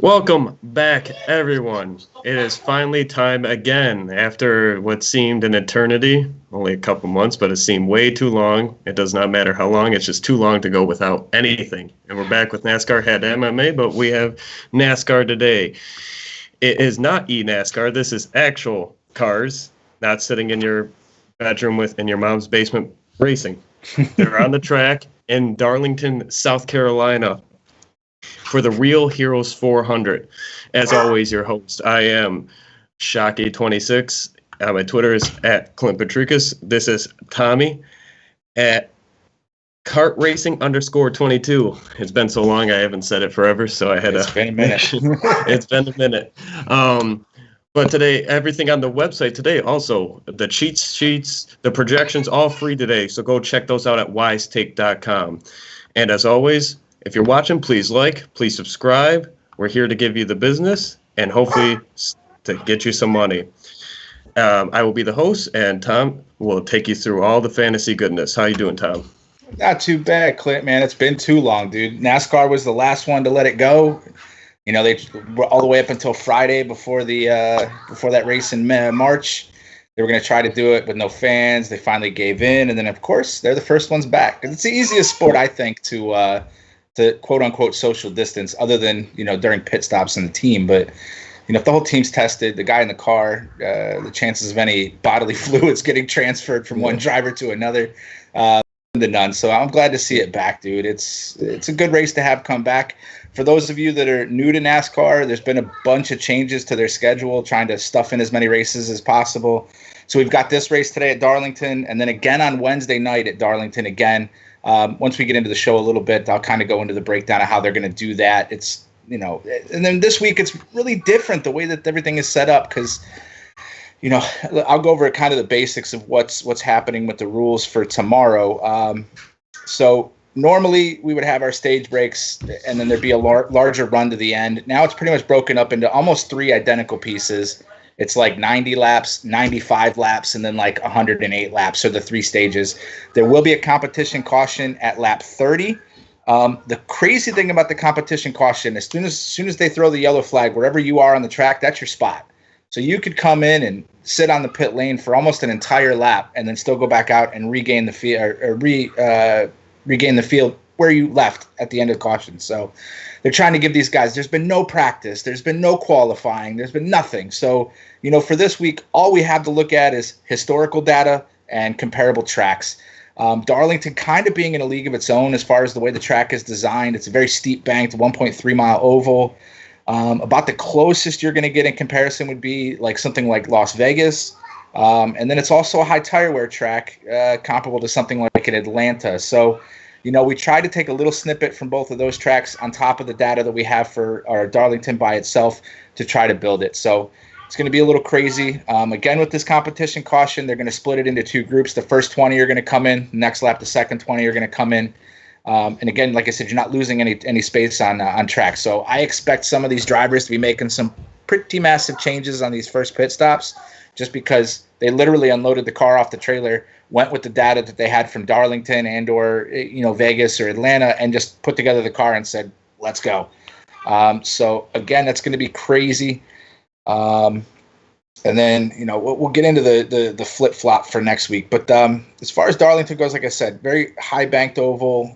Welcome back, everyone. It is finally time again. After what seemed an eternity, only a couple months, but it seemed way too long. It does not matter how long, it's just too long to go without anything. And we're back with NASCAR. Had MMA, but we have NASCAR today. It is not eNASCAR. This is actual cars, not sitting in your bedroom in your mom's basement racing. They're on the track in Darlington, South Carolina, for the Real Heroes 400. As always, your host, I am Shocky26. My Twitter is at Clint Patricus. This is Tommy at kartracing_22. It's been so long, I haven't said it forever, so I had It's been a minute. It's been a minute. But today, everything on the website today, also the cheat sheets, the projections, all free today. So go check those out at wisetake.com. And as always, if you're watching, please please subscribe. We're here to give you the business and hopefully to get you some money. I will be the host, and Tom will take you through all the fantasy goodness. How you doing, Tom? Not too bad, Clint, man. It's been too long, dude. NASCAR was the last one to let it go. You know, they were all the way up until Friday before that race in March. They were going to try to do it with no fans. They finally gave in, and then, of course, they're the first ones back. It's the easiest sport, I think, to quote unquote social distance, other than, you know, during pit stops in the team. But, you know, if the whole team's tested, the guy in the car, the chances of any bodily fluids getting transferred from one driver to another, to none. So I'm glad to see it back, dude. It's a good race to have come back. For those of you that are new to NASCAR, there's been a bunch of changes to their schedule, trying to stuff in as many races as possible. So we've got this race today at Darlington, and then again on Wednesday night at Darlington again. Once we get into the show a little bit, I'll kind of go into the breakdown of how they're going to do that. It's, you know, and then this week it's really different the way that everything is set up because, you know, I'll go over kind of the basics of what's happening with the rules for tomorrow. So normally we would have our stage breaks and then there'd be a larger run to the end. Now it's pretty much broken up into almost three identical pieces. It's like 90 laps, 95 laps, and then like 108 laps. So the three stages. There will be a competition caution at lap 30. The crazy thing about the competition caution, as soon as they throw the yellow flag, wherever you are on the track, that's your spot. So you could come in and sit on the pit lane for almost an entire lap and then still go back out and regain the field regain the field where you left at the end of caution. So they're trying to give these guys, there's been no practice, there's been no qualifying, there's been nothing. So, you know, for this week, all we have to look at is historical data and comparable tracks. Darlington kind of being in a league of its own as far as the way the track is designed. It's a very steep banked 1.3 mile oval. About the closest you're going to get in comparison would be like something like Las Vegas. And then it's also a high tire wear track, comparable to something like in Atlanta. So, you know, we tried to take a little snippet from both of those tracks on top of the data that we have for our Darlington by itself to try to build it. So it's going to be a little crazy. Again, with this competition caution, they're going to split it into two groups. The first 20 are going to come in. Next lap, the second 20 are going to come in. And again, like I said, you're not losing any space on track. So I expect some of these drivers to be making some pretty massive changes on these first pit stops, just because they literally unloaded the car off the trailer, went with the data that they had from Darlington and or, you know, Vegas or Atlanta, and just put together the car and said, let's go. So again, that's going to be crazy. And then, you know, we'll get into the flip flop for next week. But as far as Darlington goes, like I said, very high banked oval,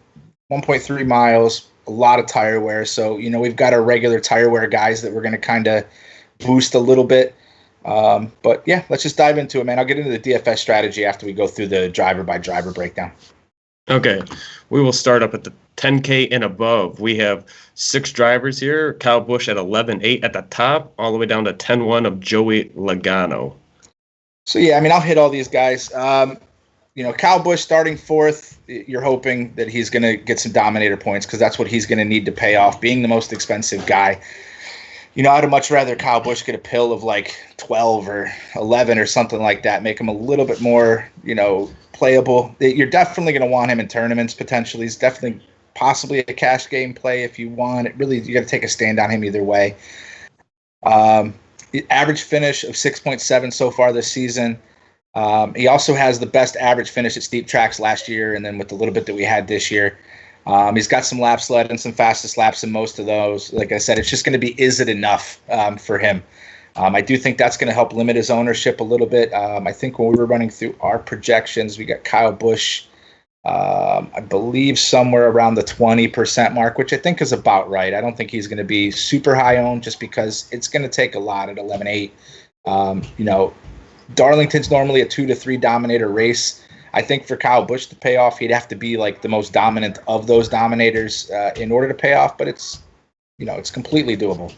1.3 miles, a lot of tire wear. So, you know, we've got our regular tire wear guys that we're going to kind of boost a little bit. But yeah, let's just dive into it, man. I'll get into the DFS strategy after we go through the driver by driver breakdown. Okay, we will start up at the 10K and above. We have 6 drivers here. Kyle Busch at 11.8 at the top, all the way down to 10.1 of Joey Logano. So yeah, I mean, I'll hit all these guys. You know, Kyle Busch starting 4th. You're hoping that he's going to get some Dominator points because that's what he's going to need to pay off, being the most expensive guy. You know, I'd much rather Kyle Busch get a pill of like 12 or 11 or something like that, make him a little bit more, you know, playable. You're definitely going to want him in tournaments potentially. He's definitely possibly a cash game play if you want. It really, you got to take a stand on him either way. Average finish of 6.7 so far this season. He also has the best average finish at steep tracks last year, and then with the little bit that we had this year. He's got some laps led and some fastest laps in most of those. Like I said, it's just going to be, is it enough for him? I do think that's going to help limit his ownership a little bit. I think when we were running through our projections, we got Kyle Busch, I believe somewhere around the 20% mark, which I think is about right. I don't think he's going to be super high owned just because it's going to take a lot at 11.8. Darlington's normally a 2 to 3 Dominator race. I think for Kyle Busch to pay off, he'd have to be like the most dominant of those Dominators in order to pay off, but it's completely doable.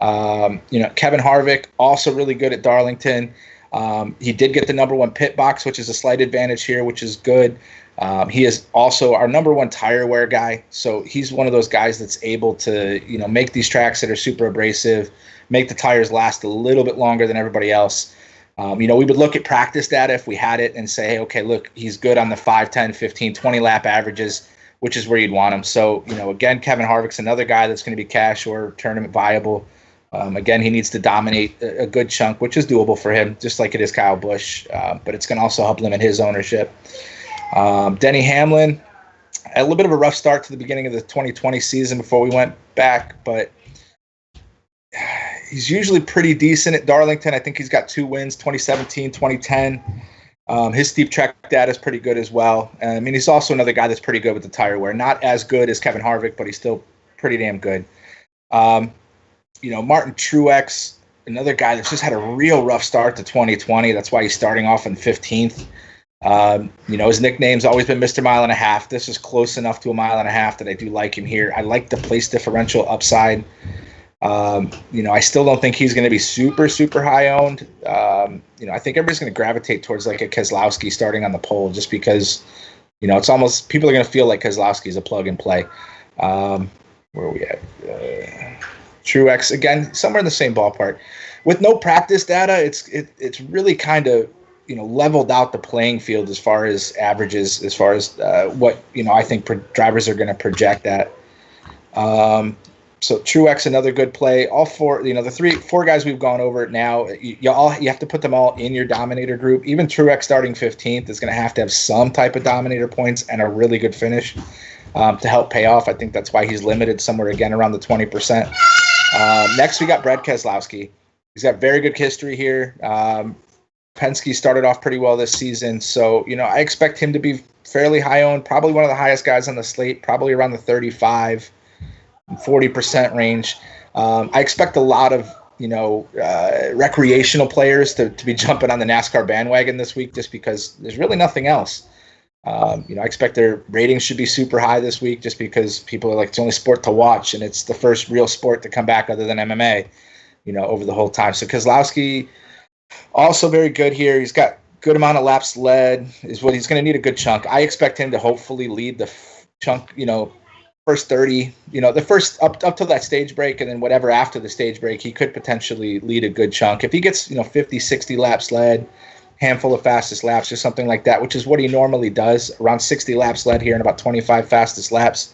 Kevin Harvick, also really good at Darlington. He did get the number 1 pit box, which is a slight advantage here, which is good. He is also our number 1 tire wear guy. So he's one of those guys that's able to, make these tracks that are super abrasive, make the tires last a little bit longer than everybody else. We would look at practice data if we had it and say, hey, okay, look, he's good on the 5, 10, 15, 20 lap averages, which is where you'd want him. So, again, Kevin Harvick's another guy that's going to be cash or tournament viable. Again, he needs to dominate a good chunk, which is doable for him, just like it is Kyle Busch, but it's going to also help limit his ownership. Denny Hamlin, a little bit of a rough start to the beginning of the 2020 season before we went back, but he's usually pretty decent at Darlington. I think he's got 2 wins, 2017, 2010. His steep track data is pretty good as well. He's also another guy that's pretty good with the tire wear. Not as good as Kevin Harvick, but he's still pretty damn good. Martin Truex, another guy that's just had a real rough start to 2020. That's why he's starting off in 15th. His nickname's always been Mr. Mile and a Half. This is close enough to a mile and a half that I do like him here. I like the place differential upside. I still don't think he's going to be super, super high owned. I think everybody's going to gravitate towards like a Keselowski starting on the pole just because, it's almost, people are going to feel like Keselowski's a plug and play. Where are we at? Truex, again, somewhere in the same ballpark. With no practice data, it's really kind of, leveled out the playing field as far as averages, as far as what, I think drivers are going to project at. So Truex, another good play. All 4, the 4 guys we've gone over now, you have to put them all in your Dominator group. Even Truex starting 15th is going to have some type of Dominator points and a really good finish to help pay off. I think that's why he's limited somewhere again around the 20%. Next, we got Brad Keselowski. He's got very good history here. Penske started off pretty well this season, so I expect him to be fairly high owned, probably one of the highest guys on the slate, probably around the 35. 40% range. I expect a lot of, recreational players to be jumping on the NASCAR bandwagon this week just because there's really nothing else. I expect their ratings should be super high this week just because people are like, it's the only sport to watch and it's the first real sport to come back other than MMA, over the whole time. So Keselowski, also very good here. He's got good amount of laps led. He's going to need a good chunk. I expect him to hopefully lead the chunk, first 30, the first up to that stage break, and then whatever after the stage break, he could potentially lead a good chunk. If he gets, 50, 60 laps led, handful of fastest laps or something like that, which is what he normally does, around 60 laps led here and about 25 fastest laps,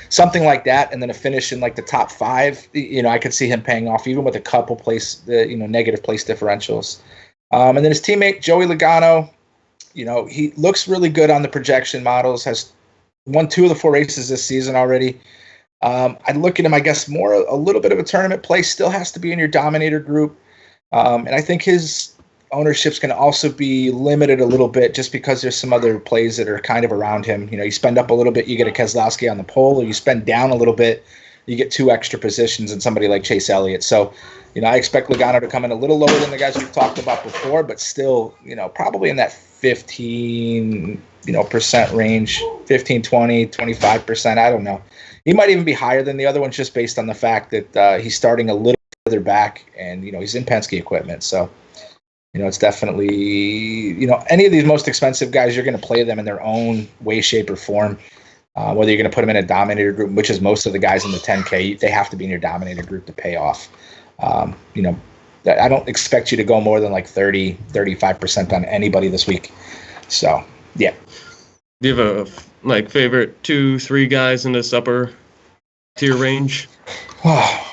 something like that, and then a finish in like the top 5, I could see him paying off even with a couple negative place differentials. And then his teammate, Joey Logano, he looks really good on the projection models, has won 2 of the 4 races this season already. I'd look at him, I guess, more a little bit of a tournament play. Still has to be in your Dominator group. And I think his ownership's going to also be limited a little bit just because there's some other plays that are kind of around him. You spend up a little bit, you get a Keselowski on the pole, or you spend down a little bit, you get 2 extra positions in somebody like Chase Elliott. So, I expect Logano to come in a little lower than the guys we've talked about before, but still, probably in that 15, percent range, 15, 20, 25%. I don't know. He might even be higher than the other ones just based on the fact that he's starting a little further back and, he's in Penske equipment. So, it's definitely, any of these most expensive guys, you're going to play them in their own way, shape, or form. Whether you're going to put them in a Dominator group, which is most of the guys in the 10K, they have to be in your Dominator group to pay off. I don't expect you to go more than like 30, 35% on anybody this week. So, yeah. Do you have a favorite 2-3 guys in this upper tier range?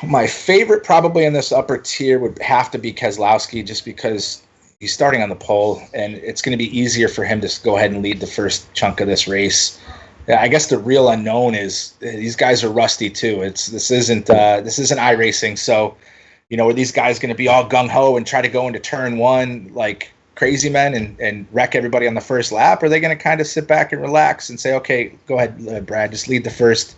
My favorite probably in this upper tier would have to be Keselowski, just because he's starting on the pole and it's going to be easier for him to go ahead and lead the first chunk of this race. Yeah, I guess the real unknown is these guys are rusty too. This isn't iRacing, so are these guys going to be all gung ho and try to go into turn one like crazy men and wreck everybody on the first lap? Or are they going to kind of sit back and relax and say, okay, go ahead, Brad, just lead the first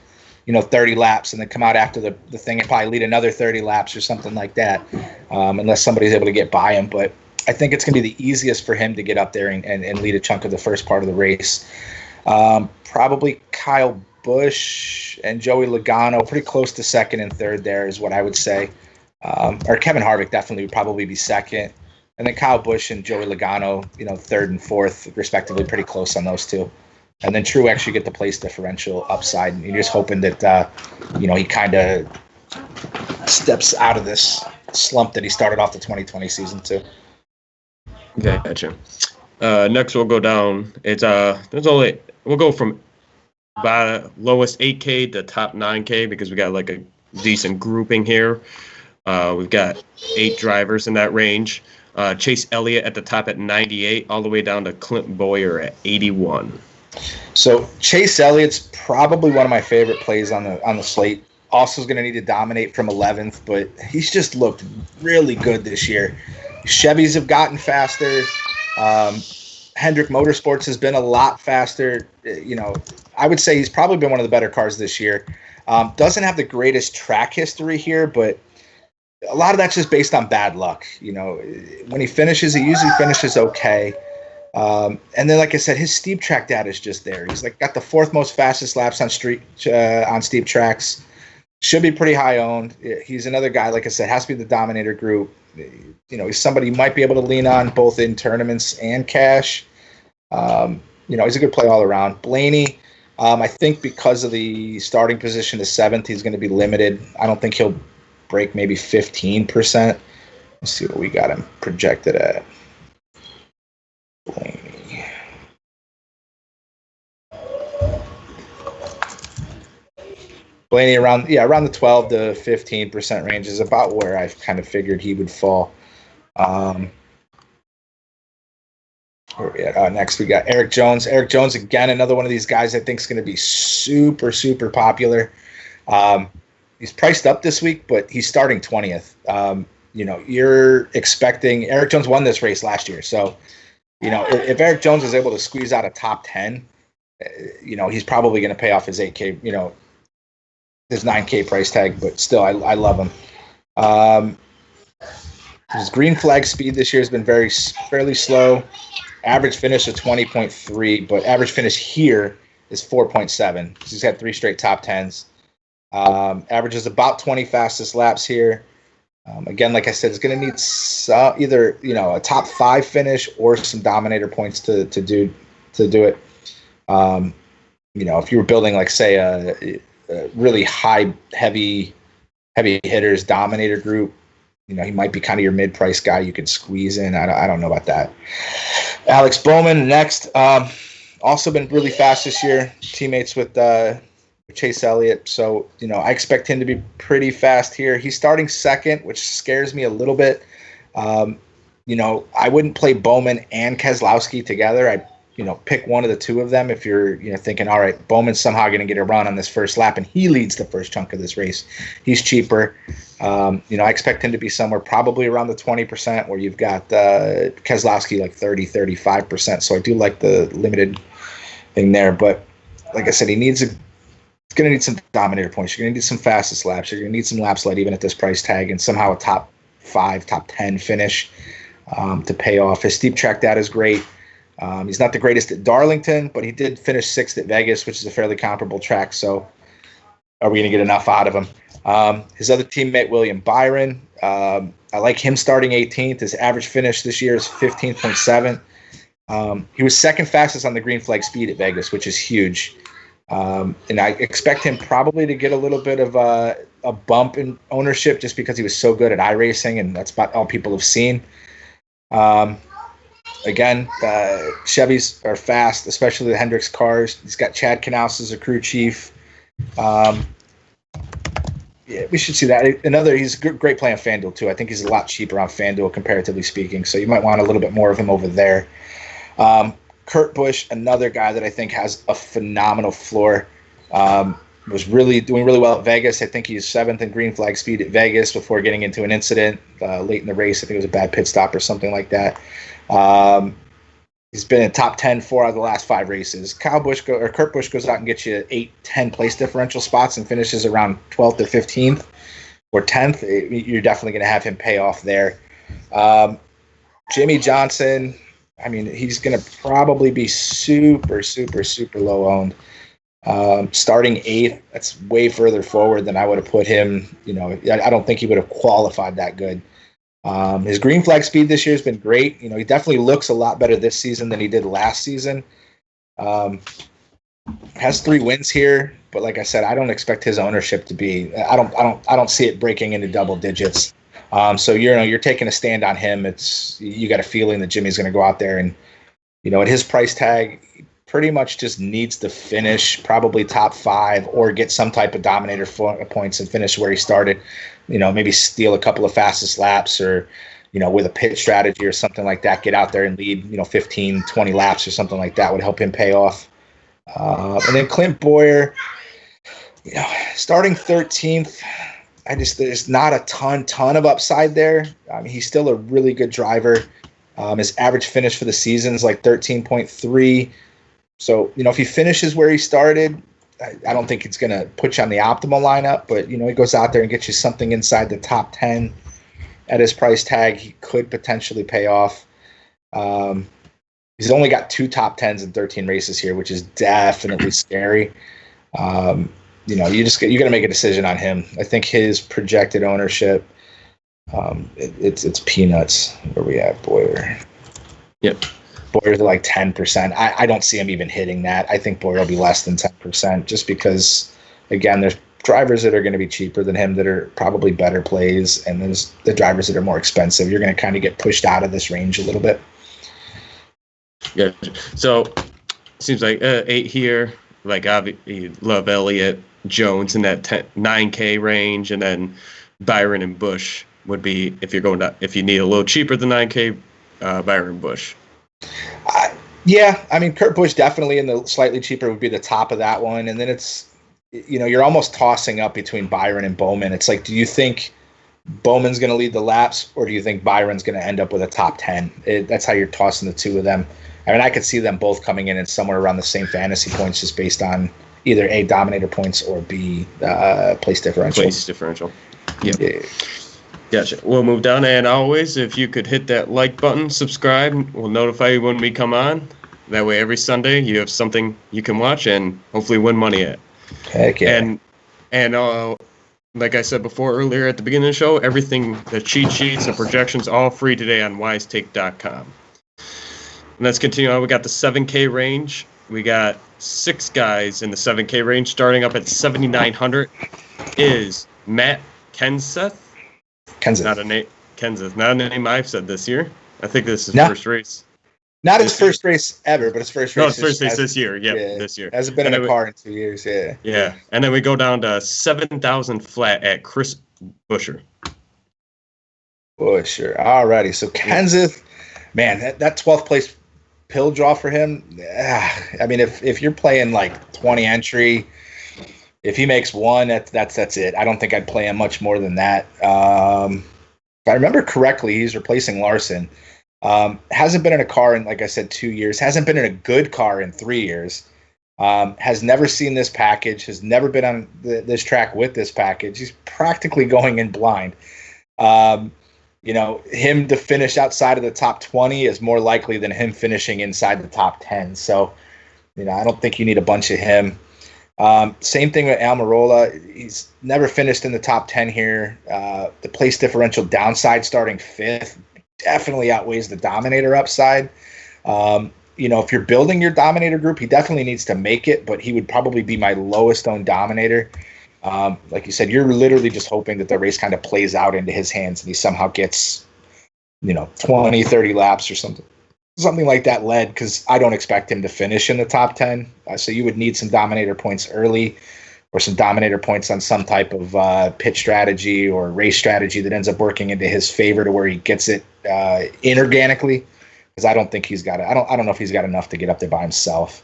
30 laps and then come out after the thing and probably lead another 30 laps or something like that, unless somebody's able to get by him. But I think it's going to be the easiest for him to get up there and lead a chunk of the first part of the race. Probably Kyle Busch and Joey Logano, pretty close to second and third there is what I would say. Or Kevin Harvick definitely would probably be second. And then Kyle Busch and Joey Logano, third and fourth, respectively, pretty close on those two. And then Truex, you get the place differential upside. And you're just hoping that, he kind of steps out of this slump that he started off the 2020 season too. Okay, gotcha. Next, we'll go down. We'll go from lowest 8K to top 9K because we got like a decent grouping here. We've got 8 drivers in that range. Chase Elliott at the top at 98, all the way down to Clint Bowyer at 81. So Chase Elliott's probably one of my favorite plays on the slate. Also is going to need to dominate from 11th, but he's just looked really good this year. Chevys have gotten faster. Hendrick Motorsports has been a lot faster. I would say he's probably been one of the better cars this year. Doesn't have the greatest track history here, but a lot of that's just based on bad luck. When he finishes, he usually finishes okay. And then, like I said, his steep track data is just there. He's got the 4th most fastest laps on steep tracks. Should be pretty high owned. He's another guy, like I said, has to be the Dominator group. He's somebody you might be able to lean on both in tournaments and cash. He's a good play all around. Blaney, I think because of the starting position to 7th, he's going to be limited. I don't think he'll break maybe 15%. Let's see what we got him projected at. Blaney. Blaney around the 12 to 15% range is about where I've kind of figured he would fall. Next we got Eric Jones. Eric Jones, again, another one of these guys I think is going to be super, super popular. He's priced up this week, but he's starting 20th. You're expecting Eric Jones won this race last year. So, if Eric Jones is able to squeeze out a top 10, he's probably going to pay off his 8K, his 9K price tag, but still, I love him. His green flag speed this year has been fairly slow. Average finish of 20.3, but average finish here is 4.7. He's had 3 straight top 10s. Averages about 20 fastest laps here. Again, like I said, it's going to need either a top 5 finish or some Dominator points to do it. If you were building like say a really high heavy hitters Dominator group, he might be kind of your mid-price guy you could squeeze in. I don't know about that. Alex Bowman next. Also been really fast this year. Teammates with Chase Elliott. So, I expect him to be pretty fast here. He's starting 2nd, which scares me a little bit. I wouldn't play Bowman and Keselowski together. I'd, pick one of the two of them if you're, thinking, all right, Bowman's somehow going to get a run on this first lap, and he leads the first chunk of this race. He's cheaper. I expect him to be somewhere probably around the 20%, where you've got Keselowski like 30, 35%. So I do like the limited thing there. But like I said, he's going to need some Dominator points. You're going to need some fastest laps. You're going to need some laps led even at this price tag, and somehow a top 5, top 10 finish to pay off. His steep track data is great. He's not the greatest at Darlington, but he did finish 6th at Vegas, which is a fairly comparable track. So are we going to get enough out of him? His other teammate, William Byron, I like him starting 18th. His average finish this year is 15.7. He was 2nd fastest on the green flag speed at Vegas, which is huge. And I expect him probably to get a little bit of a bump in ownership just because he was so good at iRacing, and that's about all people have seen. Again, Chevys are fast, especially the Hendricks cars. He's got Chad Knaus as a crew chief. Yeah, we should see that. He's a great play on FanDuel, too. I think he's a lot cheaper on FanDuel, comparatively speaking, so you might want a little bit more of him over there. Kurt Busch, another guy that I think has a phenomenal floor. Was really doing really well at Vegas. I think he's 7th in green flag speed at Vegas before getting into an incident late in the race. I think it was a bad pit stop or something like that. He's been in top 10 4 out of the last 5 races. Kurt Busch goes out and gets you 8-10 place differential spots and finishes around 12th or 15th or 10th. You're definitely going to have him pay off there. Jimmy Johnson, I mean, he's going to probably be super, super, super low owned. Starting 8th, that's way further forward than I would have put him. You know, I don't think he would have qualified that good. His green flag speed this year has been great. You know, he definitely looks a lot better this season than he did last season. Has 3 wins here, but like I said, I don't expect his ownership to be. I don't see it breaking into double digits. So you're taking a stand on him. You got a feeling that Jimmy's going to go out there and, you know, at his price tag, pretty much just needs to finish probably top 5 or get some type of dominator points and finish where he started. You know, maybe steal a couple of fastest laps or, you know, with a pit strategy or something like that, get out there and lead, you know, 15, 20 laps or something like that would help him pay off. And then Clint Bowyer, you know, starting 13th, there's not a ton of upside there. I mean, he's still a really good driver. His average finish for the season is like 13.3. So, you know, if he finishes where he started, I don't think it's going to put you on the optimal lineup. But, you know, he goes out there and gets you something inside the top 10 at his price tag. He could potentially pay off. He's only got 2 top 10s in 13 races here, which is definitely scary. You know, you got to make a decision on him. I think his projected ownership, it's peanuts. Where we at, Bowyer? Yep. Boyer's like 10%. I don't see him even hitting that. I think Bowyer will be less than 10% just because, again, there's drivers that are going to be cheaper than him that are probably better plays, and there's the drivers that are more expensive. You're going to kind of get pushed out of this range a little bit. Yeah. So seems like 8 here. Like, you love Elliott, Jones in that 9K range, and then Byron and Busch would be, if you need a little cheaper than 9K, Byron and Busch. Yeah, I mean, Kurt Busch definitely in the slightly cheaper would be the top of that one. And then it's, you know, you're almost tossing up between Byron and Bowman. It's like, do you think Bowman's going to lead the laps, or do you think Byron's going to end up with a top 10? That's how you're tossing the 2 of them. I mean, I could see them both coming in at somewhere around the same fantasy points just based on either A, dominator points, or B, place differential. Place differential. Yep. Yeah. Gotcha. We'll move down, and always, if you could hit that like button, subscribe, we'll notify you when we come on. That way, every Sunday, you have something you can watch and hopefully win money at. Heck yeah. And like I said before earlier at the beginning of the show, everything, the cheat sheets and projections, all free today on wisetake.com. And let's continue on. We got the 7K range. We got 6 guys in the 7K range. Starting up at 7,900 is Matt Kenseth. Not a name. Kenseth. Not a name I've said this year. I think this is his first race. Not his first race ever, but his first race. No, his first race this year. Yeah, this year. Hasn't been in a car in 2 years. Yeah. Yeah, and then we go down to 7,000 flat at Chris Buescher. Alrighty. So Kenseth, man, that 12th place pill draw for him. I mean, if you're playing like 20 entry. If he makes 1, that's it. I don't think I'd play him much more than that. If I remember correctly, he's replacing Larson. Hasn't been in a car in, like I said, 2 years. Hasn't been in a good car in 3 years. Has never seen this package. Has never been on this track with this package. He's practically going in blind. You know, him to finish outside of the top 20 is more likely than him finishing inside the top 10. So, you know, I don't think you need a bunch of him. Same thing with Almirola. He's never finished in the top 10 here. The place differential downside starting 5th definitely outweighs the Dominator upside. You know, if you're building your Dominator group, he definitely needs to make it, but he would probably be my lowest owned Dominator. Like you said, you're literally just hoping that the race kind of plays out into his hands and he somehow gets, you know, 20, 30 laps or something like that led, because I don't expect him to finish in the top 10. So you would need some Dominator points early, or some Dominator points on some type of pit strategy or race strategy that ends up working into his favor to where he gets it inorganically. because I don't think he's got it. I don't know if he's got enough to get up there by himself.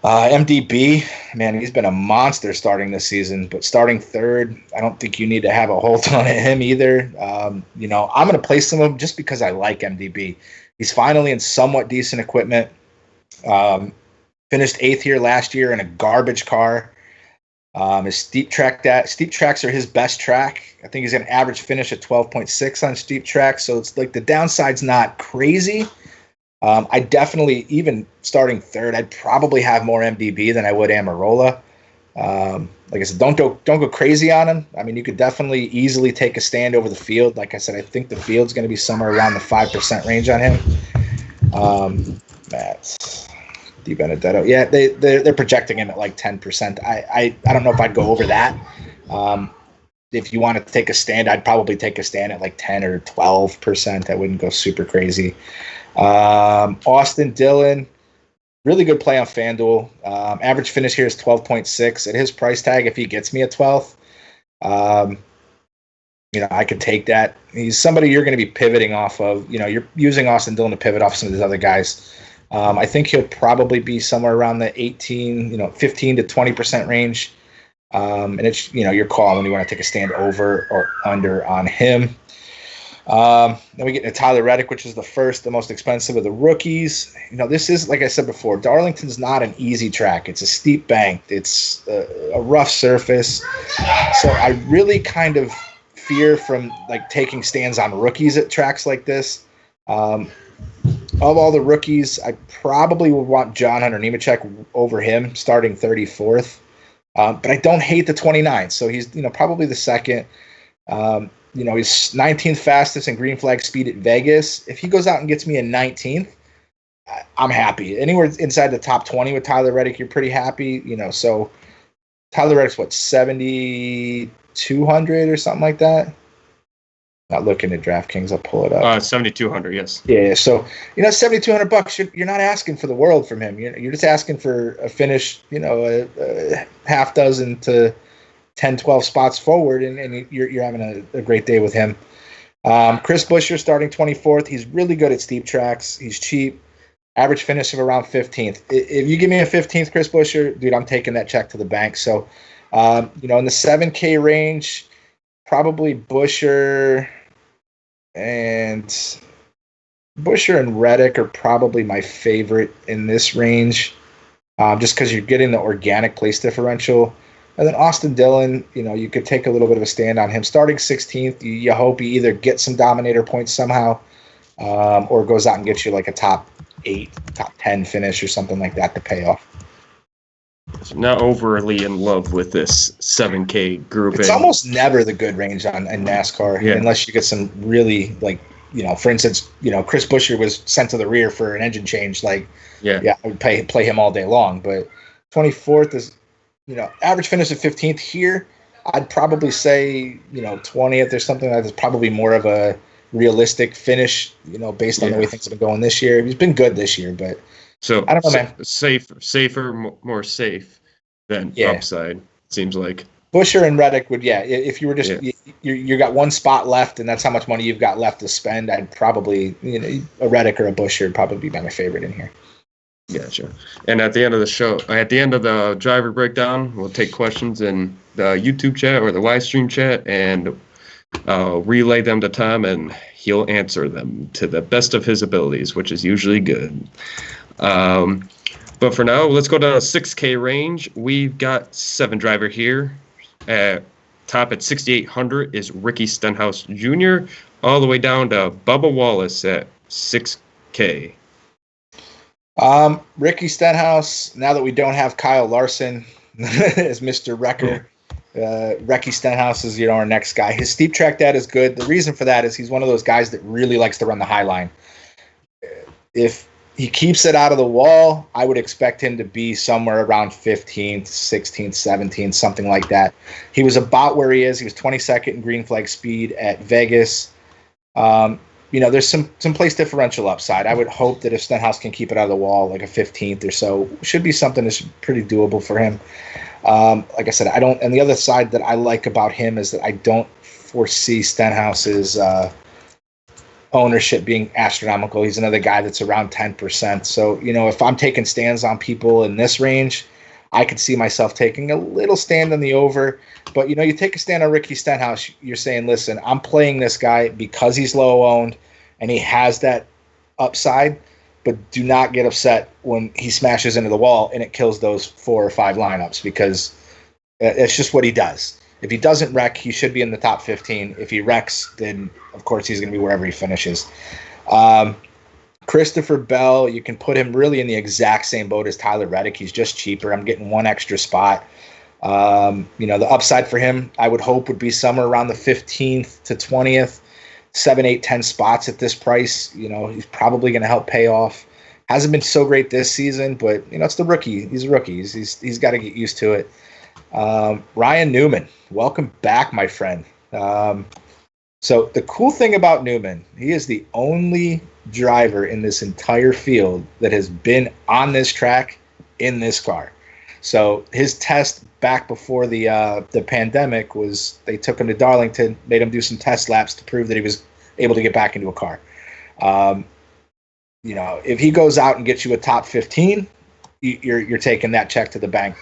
MDB, man, he's been a monster starting this season, but starting third, I don't think you need to have a whole ton of him either. I'm going to play some of him just because I like MDB. He's finally in somewhat decent equipment. Finished 8th here last year in a garbage car. His steep tracks are his best track. I think he's going to average finish at 12.6 on steep tracks. So it's like the downside's not crazy. I definitely, even starting third, I'd probably have more MDB than I would Amarola. Like I said, don't go crazy on him. I mean, you could definitely easily take a stand over the field. Like I said, I think the field's going to be somewhere around the 5% range on him. That's Di Benedetto. Yeah, they're projecting him at like 10%. I don't know if I'd go over that. If you want to take a stand, I'd probably take a stand at like 10 or 12%. I wouldn't go super crazy. Austin Dillon, really good play on FanDuel. Average finish here is 12.6 at his price tag. If he gets me a 12th, I could take that. He's somebody you're going to be pivoting off of. You're using Austin Dillon to pivot off some of these other guys. I think he'll probably be somewhere around the 15 to 20% range. And it's, your call when you want to take a stand over or under on him. Then we get into Tyler Reddick, which is the most expensive of the rookies. This is, like I said before, Darlington's not an easy track. It's a steep bank. It's a rough surface. So I really kind of fear from like taking stands on rookies at tracks like this. Of all the rookies, I probably would want John Hunter Nemechek over him, starting 34th. But I don't hate the 29th, so he's probably the second. He's 19th fastest in green flag speed at Vegas. If he goes out and gets me a 19th, I'm happy. Anywhere inside the top 20 with Tyler Reddick, you're pretty happy. So Tyler Reddick's what, 7,200 or something like that? Not looking at DraftKings, I'll pull it up. 7,200, yes. Yeah, so $7,200. You're not asking for the world from him. You're just asking for a finish. A half dozen to 10, 12 spots forward, and you're having a great day with him. Chris Buescher starting 24th. He's really good at steep tracks. He's cheap. Average finish of around 15th. If you give me a 15th, Chris Buescher, dude, I'm taking that check to the bank. So, in the 7K range, probably Buescher and Reddick are probably my favorite in this range, just because you're getting the organic place differential. And then Austin Dillon, you could take a little bit of a stand on him. Starting 16th, you hope he either gets some Dominator points somehow, or goes out and gets you like a top 8, top 10 finish or something like that to pay off. Not overly in love with this 7K group. It's almost never the good range in NASCAR, unless you get some really, like, for instance, Chris Buescher was sent to the rear for an engine change. Like, I would play him all day long. But 24th is, average finish at 15th here. I'd probably say, 20th or something like that is probably more of a realistic finish, based on the way things have been going this year. He's been good this year, but so I don't know, man. Safer, more safe than upside, seems like. Buescher and Reddick would, if you were just, you got one spot left and that's how much money you've got left to spend, I'd probably, a Reddick or a Buescher would probably be my favorite in here. Gotcha. And at the end of the show, at the end of the driver breakdown, we'll take questions in the YouTube chat or the live stream chat and relay them to Tom, and he'll answer them to the best of his abilities, which is usually good. But for now, let's go down to 6K range. We've got 7 driver here. Top at 6,800 is Ricky Stenhouse Jr., all the way down to Bubba Wallace at 6K. Ricky Stenhouse, now that we don't have Kyle Larson as Mr. Wrecker, Ricky Stenhouse is, our next guy. His steep track data is good. The reason for that is he's one of those guys that really likes to run the high line. If he keeps it out of the wall, I would expect him to be somewhere around 15th, 16th, 17th, something like that. He was about where he is. He was 22nd in green flag speed at Vegas. There's some place differential upside. I would hope that if Stenhouse can keep it out of the wall, like a 15th or so, should be something that's pretty doable for him. Like I said, I don't. And the other side that I like about him is that I don't foresee Stenhouse's ownership being astronomical. He's another guy that's around 10%. So, if I'm taking stands on people in this range, I could see myself taking a little stand on the over. But, you take a stand on Ricky Stenhouse, you're saying, listen, I'm playing this guy because he's low owned and he has that upside, but do not get upset when he smashes into the wall and it kills those 4 or 5 lineups, because it's just what he does. If he doesn't wreck, he should be in the top 15. If he wrecks, then, of course, he's going to be wherever he finishes. Christopher Bell, you can put him really in the exact same boat as Tyler Reddick. He's just cheaper. I'm getting one extra spot. The upside for him, I would hope, would be somewhere around the 15th to 20th, 7, 8, 10 spots at this price. He's probably going to help pay off. Hasn't been so great this season, but, it's the rookie. He's a rookie. He's got to get used to it. Ryan Newman, welcome back, my friend. So the cool thing about Newman, he is the only driver in this entire field that has been on this track in this car. So his test back before the pandemic was, they took him to Darlington, made him do some test laps to prove that he was able to get back into a car. If he goes out and gets you a top 15, you're taking that check to the bank.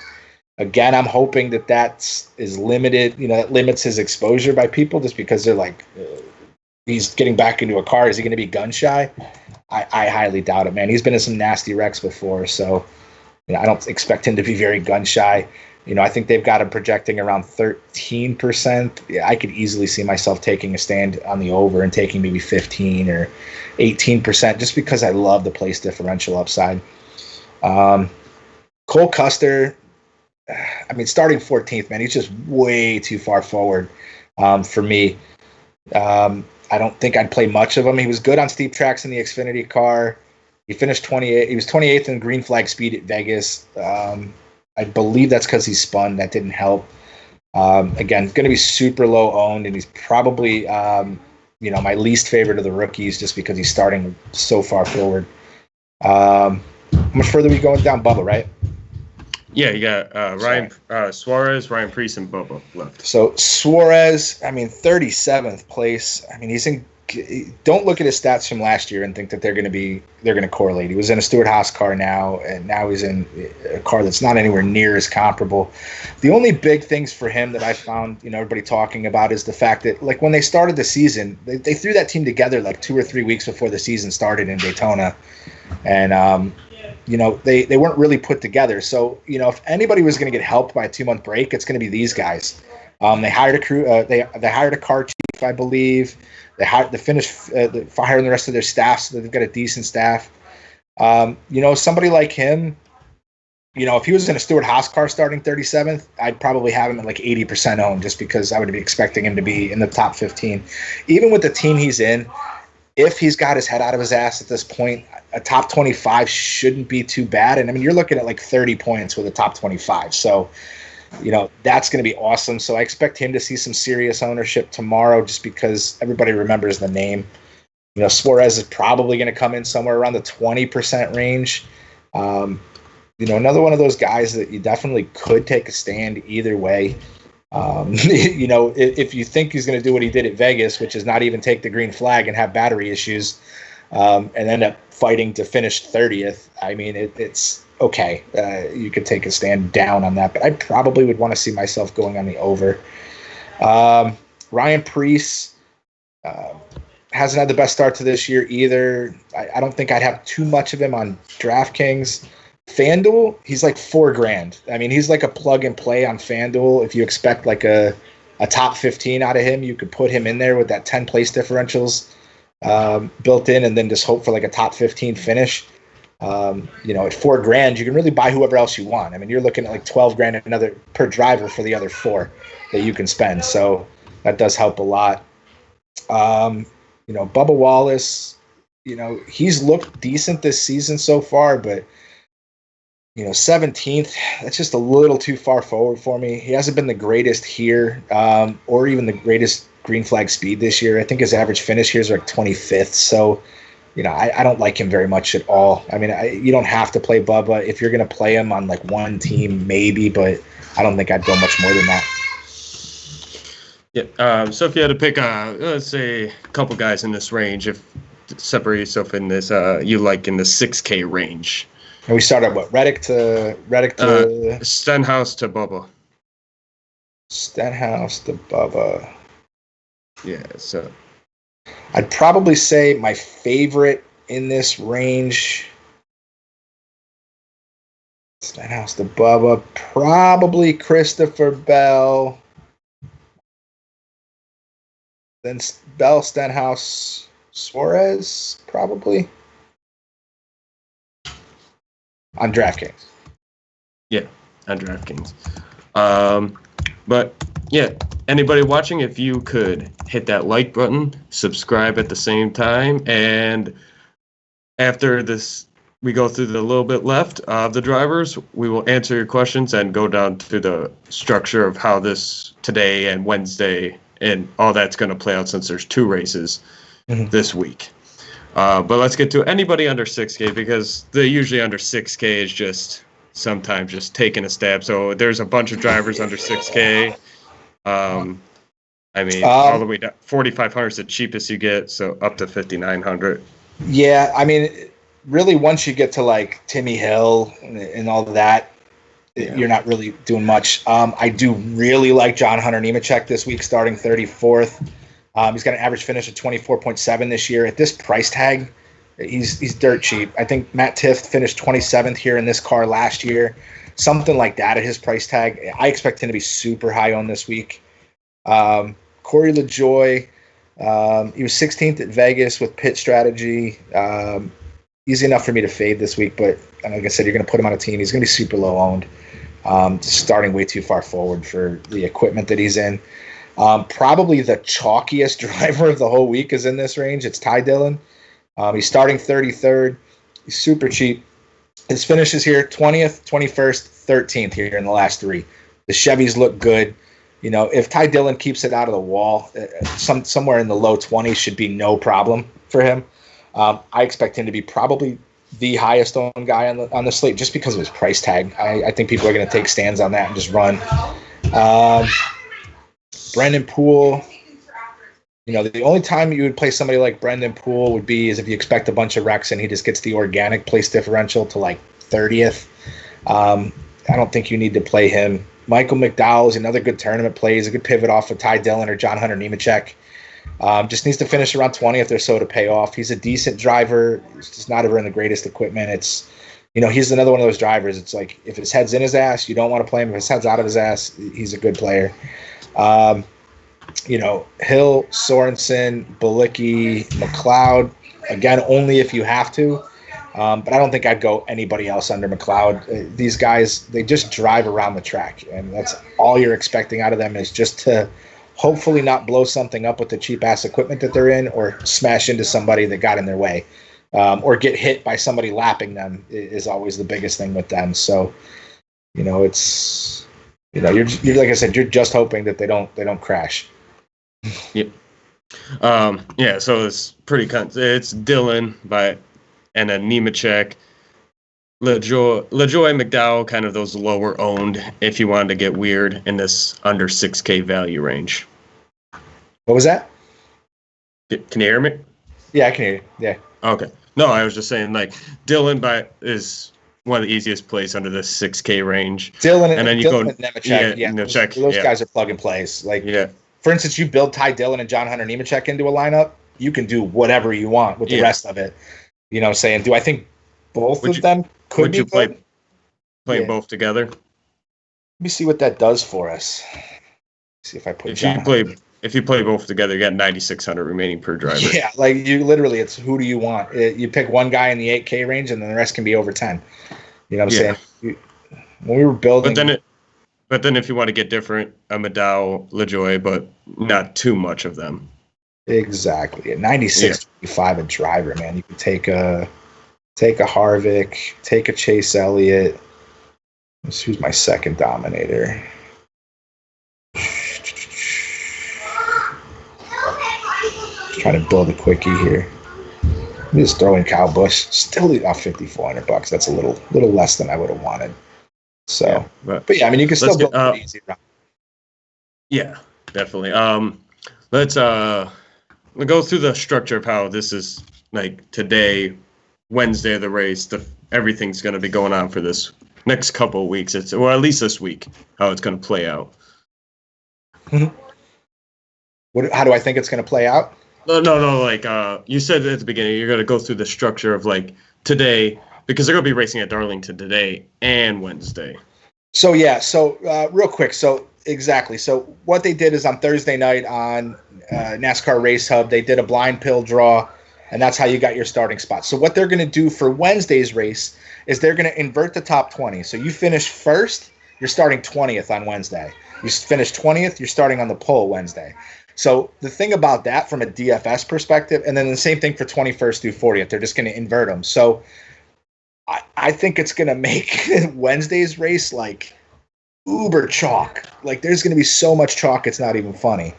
Again, I'm hoping that is limited. That limits his exposure by people, just because they're like, he's getting back into a car. Is he going to be gun shy? I highly doubt it, man. He's been in some nasty wrecks before, so I don't expect him to be very gun shy. I think they've got him projecting around 13%. Yeah, I could easily see myself taking a stand on the over and taking maybe 15 or 18%, just because I love the place differential upside. Cole Custer, starting 14th, man, he's just way too far forward for me. I don't think I'd play much of him. He was good on steep tracks in the Xfinity car. He finished 28th. He was 28th in green flag speed at Vegas. I believe that's because he spun. That didn't help. Again, going to be super low owned, and he's probably my least favorite of the rookies, just because he's starting so far forward. How much further are we going down? Bubba, right? Yeah, you got Ryan Suarez, Ryan Preece, and Bubba left. So Suarez, 37th place. He's in. Don't look at his stats from last year and think that they're going to correlate. He was in a Stuart Haas car now, and now he's in a car that's not anywhere near as comparable. The only big things for him that I found, everybody talking about, is the fact that, like, when they started the season, they threw that team together like 2 or 3 weeks before the season started in Daytona, and they weren't really put together. So, if anybody was going to get helped by a 2-month break, it's going to be these guys. They hired a crew. They hired a car chief, I believe. They hired hiring the rest of their staff, so that they've got a decent staff. Somebody like him, if he was in a Stuart Haas car starting 37th, I'd probably have him at like 80% owned, just because I would be expecting him to be in the top 15. Even with the team he's in, if he's got his head out of his ass at this point, a top 25 shouldn't be too bad. And you're looking at like 30 points with a top 25. So, that's going to be awesome. So I expect him to see some serious ownership tomorrow, just because everybody remembers the name. Suarez is probably going to come in somewhere around the 20% range. Another one of those guys that you definitely could take a stand either way. If you think he's going to do what he did at Vegas, which is not even take the green flag and have battery issues, and end up fighting to finish 30th, it's okay. You could take a stand down on that, but I probably would want to see myself going on the over. Ryan Preece hasn't had the best start to this year either. I don't think I'd have too much of him on DraftKings. FanDuel, he's like $4,000. He's like a plug and play on FanDuel. If you expect like a top 15 out of him, you could put him in there with that 10 place differentials built in, and then just hope for like a top 15 finish. At $4,000, you can really buy whoever else you want. You're looking at like $12,000 another per driver for the other 4 that you can spend. So that does help a lot. Bubba Wallace, he's looked decent this season so far, but 17th, that's just a little too far forward for me. He hasn't been the greatest here, or even the greatest green flag speed this year. I think his average finish here is like 25th. So, I don't like him very much at all. You don't have to play Bubba. If you're going to play him on like one team, maybe, but I don't think I'd go much more than that. Yeah. So if you had to pick, let's say, a couple guys in this range, if separate yourself in this, you like in the 6K range. And we start at what? Reddick to Stenhouse to Bubba. Stenhouse to Bubba. Yeah. So I'd probably say my favorite in this range. Stenhouse to Bubba, probably Christopher Bell. Then Bell, Stenhouse, Suarez, probably. On DraftKings. Yeah, on DraftKings. But yeah, anybody watching, if you could hit that like button, subscribe at the same time, and after this, we go through the little bit left of the drivers. We will answer your questions and go down to the structure of how this today and Wednesday and all that's going to play out, since there's 2 races this week. But let's get to anybody under 6K, because the usually under 6K is just sometimes just taking a stab. So there's a bunch of drivers under 6K. I mean, all the way down. 4,500 is the cheapest you get, so up to 5,900. Yeah, I mean, really, once you get to like Timmy Hill and all of that, you're not really doing much. I do really like John Hunter Nemechek this week, starting 34th. He's got an average finish of 24.7 this year. At this price tag, he's dirt cheap. I think Matt Tifft finished 27th here in this car last year. Something like that at his price tag. I expect him to be super high on this week. Corey LaJoy, he was 16th at Vegas with pit strategy. Easy enough for me to fade this week, but like I said, you're going to put him on a team. He's going to be super low owned. Starting way too far forward for the equipment that he's in. Probably the chalkiest driver of the whole week is in this range. It's Ty Dillon. He's starting 33rd. He's super cheap. His finishes here, 20th, 21st, 13th here in the last 3. The Chevys look good. You know, if Ty Dillon keeps it out of the wall, somewhere in the low 20s should be no problem for him. I expect him to be probably the highest owned guy on the slate just because of his price tag. I think people are going to take stands on that and just run. Brendan Poole, you know, the only time you would play somebody like Brendan Poole would be is if you expect a bunch of wrecks and he just gets the organic place differential to like 30th. I don't think you need to play him. Michael McDowell is another good tournament play. He's a good pivot off of Ty Dillon or John Hunter Nemechek. Just needs to finish around 20th or so to pay off. He's a decent driver. He's just not ever in the greatest equipment. It's, you know, he's another one of those drivers. It's like if his head's in his ass, you don't want to play him. If his head's out of his ass, he's a good player. You know, Hill, Sorensen, Bilicki, McLeod, again, only if you have to. But I don't think I'd go anybody else under McLeod. These guys, they just drive around the track, and that's all you're expecting out of them is just to hopefully not blow something up with the cheap-ass equipment that they're in or smash into somebody that got in their way. Or get hit by somebody lapping them is always the biggest thing with them. So, you know, it's, you know, you're like I said, you're just hoping that they don't crash. Yep. Yeah, so it's pretty it's Dillon and then Nemechek, Lejoy, McDowell, kind of those lower owned if you wanted to get weird in this under 6K value range. What was that? Can you hear me? Yeah, I can hear you. Yeah. Okay. No, I was just saying, like, Dillon is one of the easiest plays under this 6K range. Dillon and then you Dillon go and Nemechek. Yeah, Nemechek, those guys are plug and plays. Like, for instance, you build Ty Dillon and John Hunter Nemechek into a lineup, you can do whatever you want with the rest of it. You know, saying, do I think both of them could be good? Playing both together? Let me see what that does for us. See if I put If you play both together, you got 9,600 remaining per driver. Yeah, like you literally, it's who do you want? You pick one guy in the 8K range, and then the rest can be over 10. You know what I'm saying? When we were building, but then if you want to get different, a Mcdowell, Lejoy, but not too much of them. Exactly, at 96.25 a driver, man. You could take a Harvick, take a Chase Elliott. Who's my second Dominator? Trying to build a quickie here. I'm just throwing Kyle Busch. Still off $5,400. That's a little less than I would have wanted. So, but yeah, I mean, you can still build pretty easy. Yeah. definitely. Let's we'll go through the structure of how this is like today, Wednesday of the race. Everything's going to be going on for this next couple of weeks. Or at least this week, how it's going to play out. How do I think it's going to play out? No. Like you said at the beginning, you're going to go through the structure of like today, because they're going to be racing at Darlington today and Wednesday. So real quick. So exactly. So what they did is on Thursday night on NASCAR Race Hub, they did a blind pill draw, and that's how you got your starting spot. So what they're going to do for Wednesday's race is they're going to invert the top 20. So you finish first, you're starting 20th on Wednesday. You finish 20th, you're starting on the pole Wednesday. So the thing about that from a DFS perspective, and then the same thing for 21st through 40th, they're just going to invert them. So I think it's going to make Wednesday's race like uber chalk. Like there's going to be so much chalk, it's not even funny.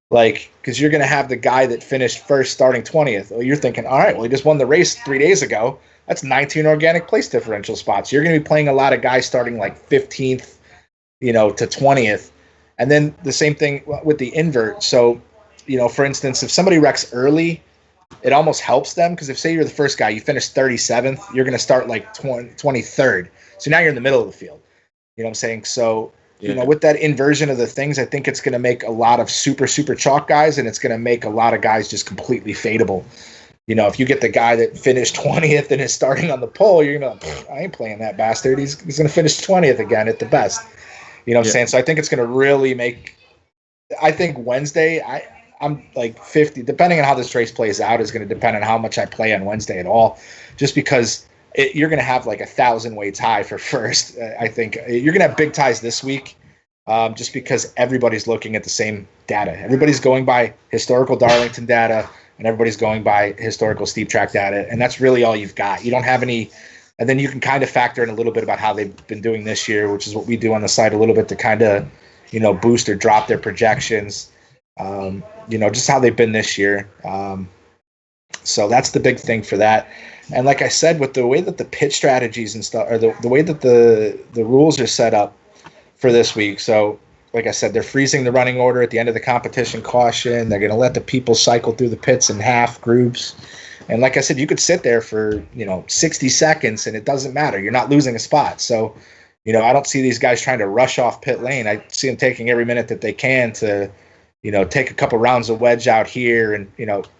Like, because you're going to have the guy that finished first starting 20th. Well, you're thinking, all right, well, he just won the race 3 days ago. That's 19 organic place differential spots. You're going to be playing a lot of guys starting like 15th, to 20th. And then the same thing with the invert. So, for instance, if somebody wrecks early, it almost helps them, because if, say, you're the first guy, you finish 37th, you're going to start like 23rd. So now you're in the middle of the field. You know what I'm saying? So, with that inversion of the things, I think it's going to make a lot of super, super chalk guys, and it's going to make a lot of guys just completely fadeable. If you get the guy that finished 20th and is starting on the pole, you're going to be like, I ain't playing that bastard. He's going to finish 20th again at the best. You know what I'm saying? So I think it's going to really make – I think Wednesday, I'm like 50 – depending on how this race plays out is going to depend on how much I play on Wednesday at all, just because you're going to have like 1,000-way tie for first. I think you're going to have big ties this week just because everybody's looking at the same data. Everybody's going by historical Darlington data, and everybody's going by historical steep track data, and that's really all you've got. You don't have any – and then you can kind of factor in a little bit about how they've been doing this year, which is what we do on the site a little bit to kind of, boost or drop their projections, just how they've been this year. So that's the big thing for that. And like I said, with the way that the pit strategies and stuff, or the way that the rules are set up for this week. So like I said, they're freezing the running order at the end of the competition caution. They're going to let the people cycle through the pits in half groups. And like I said, you could sit there for, 60 seconds and it doesn't matter. You're not losing a spot. So, I don't see these guys trying to rush off pit lane. I see them taking every minute that they can to, take a couple rounds of wedge out here and,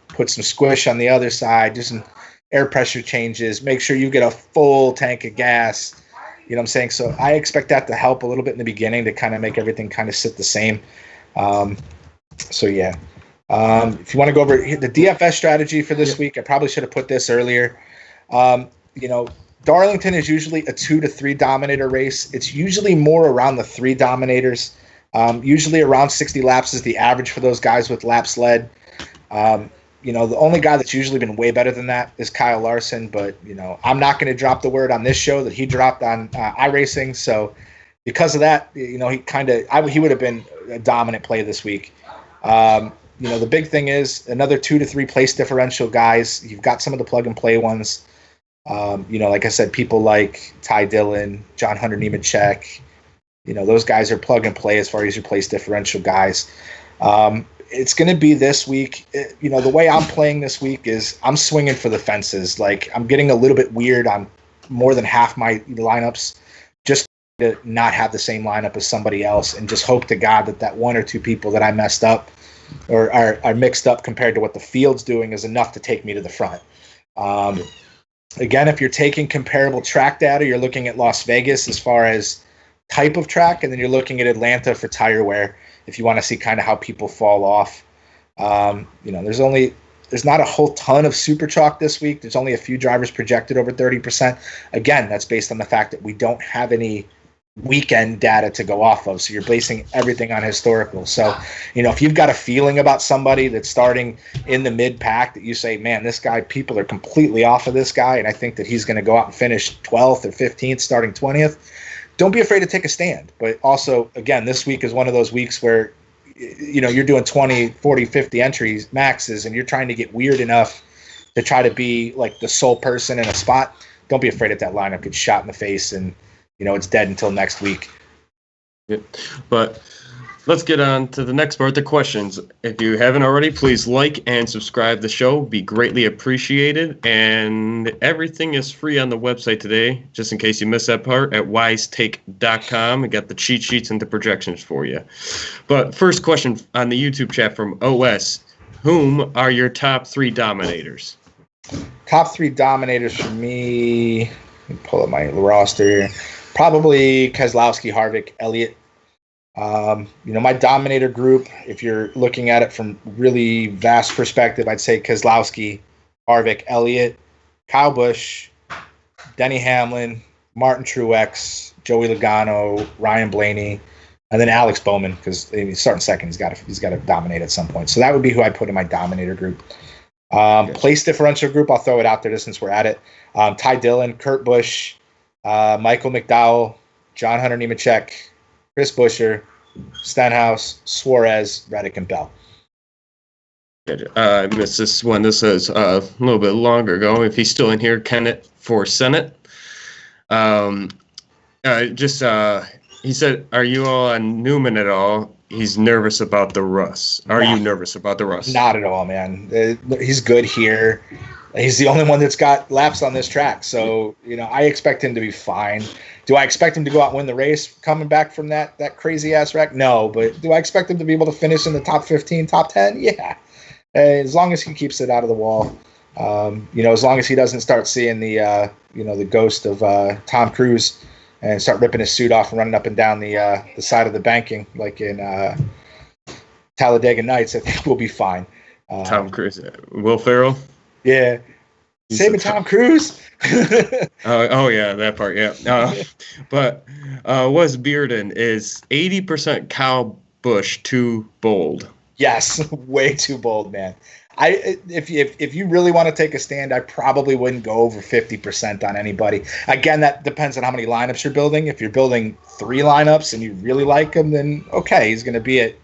put some squish on the other side, do some air pressure changes, make sure you get a full tank of gas. You know what I'm saying? So I expect that to help a little bit in the beginning to kind of make everything kind of sit the same. If you want to go over the DFS strategy for this week, I probably should have put this earlier. Darlington is usually a 2 to 3 Dominator race. It's usually more around the 3 Dominators. Usually around 60 laps is the average for those guys with laps led. The only guy that's usually been way better than that is Kyle Larson, but, I'm not going to drop the word on this show that he dropped on iRacing. So because of that, he would have been a dominant play this week. The big thing is another 2 to 3 place differential guys. You've got some of the plug and play ones. Like I said, people like Ty Dillon, John Hunter Nemechek, those guys are plug and play as far as your place differential guys. It's going to be this week. The way I'm playing this week is I'm swinging for the fences. Like I'm getting a little bit weird on more than half my lineups, just to not have the same lineup as somebody else, and just hope to God that 1 or 2 people that I messed up or are mixed up compared to what the field's doing is enough to take me to the front. Again, if you're taking comparable track data, you're looking at Las Vegas as far as type of track, and then you're looking at Atlanta for tire wear if you want to see kind of how people fall off. There's not a whole ton of super chalk this week. There's only a few drivers projected over 30%. Again, that's based on the fact that we don't have any weekend data to go off of. So you're basing everything on historical. So, if you've got a feeling about somebody that's starting in the mid pack that you say, man, this guy, people are completely off of this guy, and I think that he's going to go out and finish 12th or 15th, starting 20th, don't be afraid to take a stand. But also, again, this week is one of those weeks where, you're doing 20, 40, 50 entries maxes, and you're trying to get weird enough to try to be like the sole person in a spot. Don't be afraid that lineup gets shot in the face and, it's dead until next week. Yeah. But let's get on to the next part, the questions. If you haven't already, please like and subscribe the show. Be greatly appreciated. And everything is free on the website today, just in case you missed that part, at wisetake.com. We got the cheat sheets and the projections for you. But first question on the YouTube chat from OS. Whom are your top 3 Dominators? Top 3 Dominators for me. Let me pull up my roster here. Probably Keselowski, Harvick, Elliott. My Dominator group, if you're looking at it from really vast perspective, I'd say Keselowski, Harvick, Elliott, Kyle Busch, Denny Hamlin, Martin Truex, Joey Logano, Ryan Blaney, and then Alex Bowman, because he's starting second. He's got to dominate at some point. So that would be who I put in my Dominator group. Place differential group, I'll throw it out there just since we're at it. Ty Dillon, Kurt Busch, Michael McDowell, John Hunter Nemechek, Chris Buescher, Stenhouse, Suarez, Reddick, and Bell. I missed this one. This is a little bit longer ago. If he's still in here, Kenneth for Senate. He said, are you all on Newman at all? He's nervous about the Russ. Are you nervous about the Russ? Not at all, man. He's good here. He's the only one that's got laps on this track. So, I expect him to be fine. Do I expect him to go out and win the race coming back from that crazy-ass wreck? No. But do I expect him to be able to finish in the top 15, top 10? Yeah. As long as he keeps it out of the wall. As long as he doesn't start seeing the ghost of Tom Cruise and start ripping his suit off and running up and down the side of the banking like in Talladega Nights, I think we'll be fine. Tom Cruise. Will Ferrell? Yeah. Saving Tom Cruise? Oh, yeah, that part, yeah. But Wes Bearden, is 80% Kyle Busch too bold? Yes, way too bold, man. If you really want to take a stand, I probably wouldn't go over 50% on anybody. Again, that depends on how many lineups you're building. If you're building 3 lineups and you really like him, then okay, he's going to be at,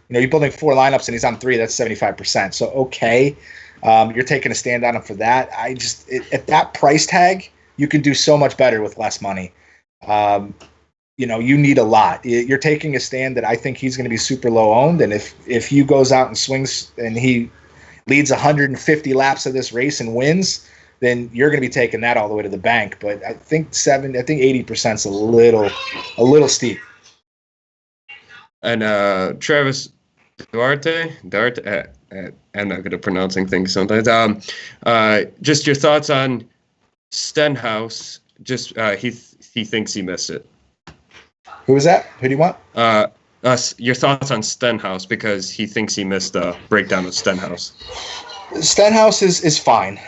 you're building 4 lineups and he's on 3, that's 75%. So okay, you're taking a stand on him for that. At that price tag, you can do so much better with less money. You need a lot. You're taking a stand that I think he's going to be super low owned, and if he goes out and swings and he leads 150 laps of this race and wins, then you're going to be taking that all the way to the bank. But I think 80% is a little steep. And Travis Duarte, I'm not good at pronouncing things sometimes. Just your thoughts on Stenhouse. Just he thinks he missed it. Who was that? Who do you want? Your thoughts on Stenhouse, because he thinks he missed a breakdown of Stenhouse. Stenhouse is fine.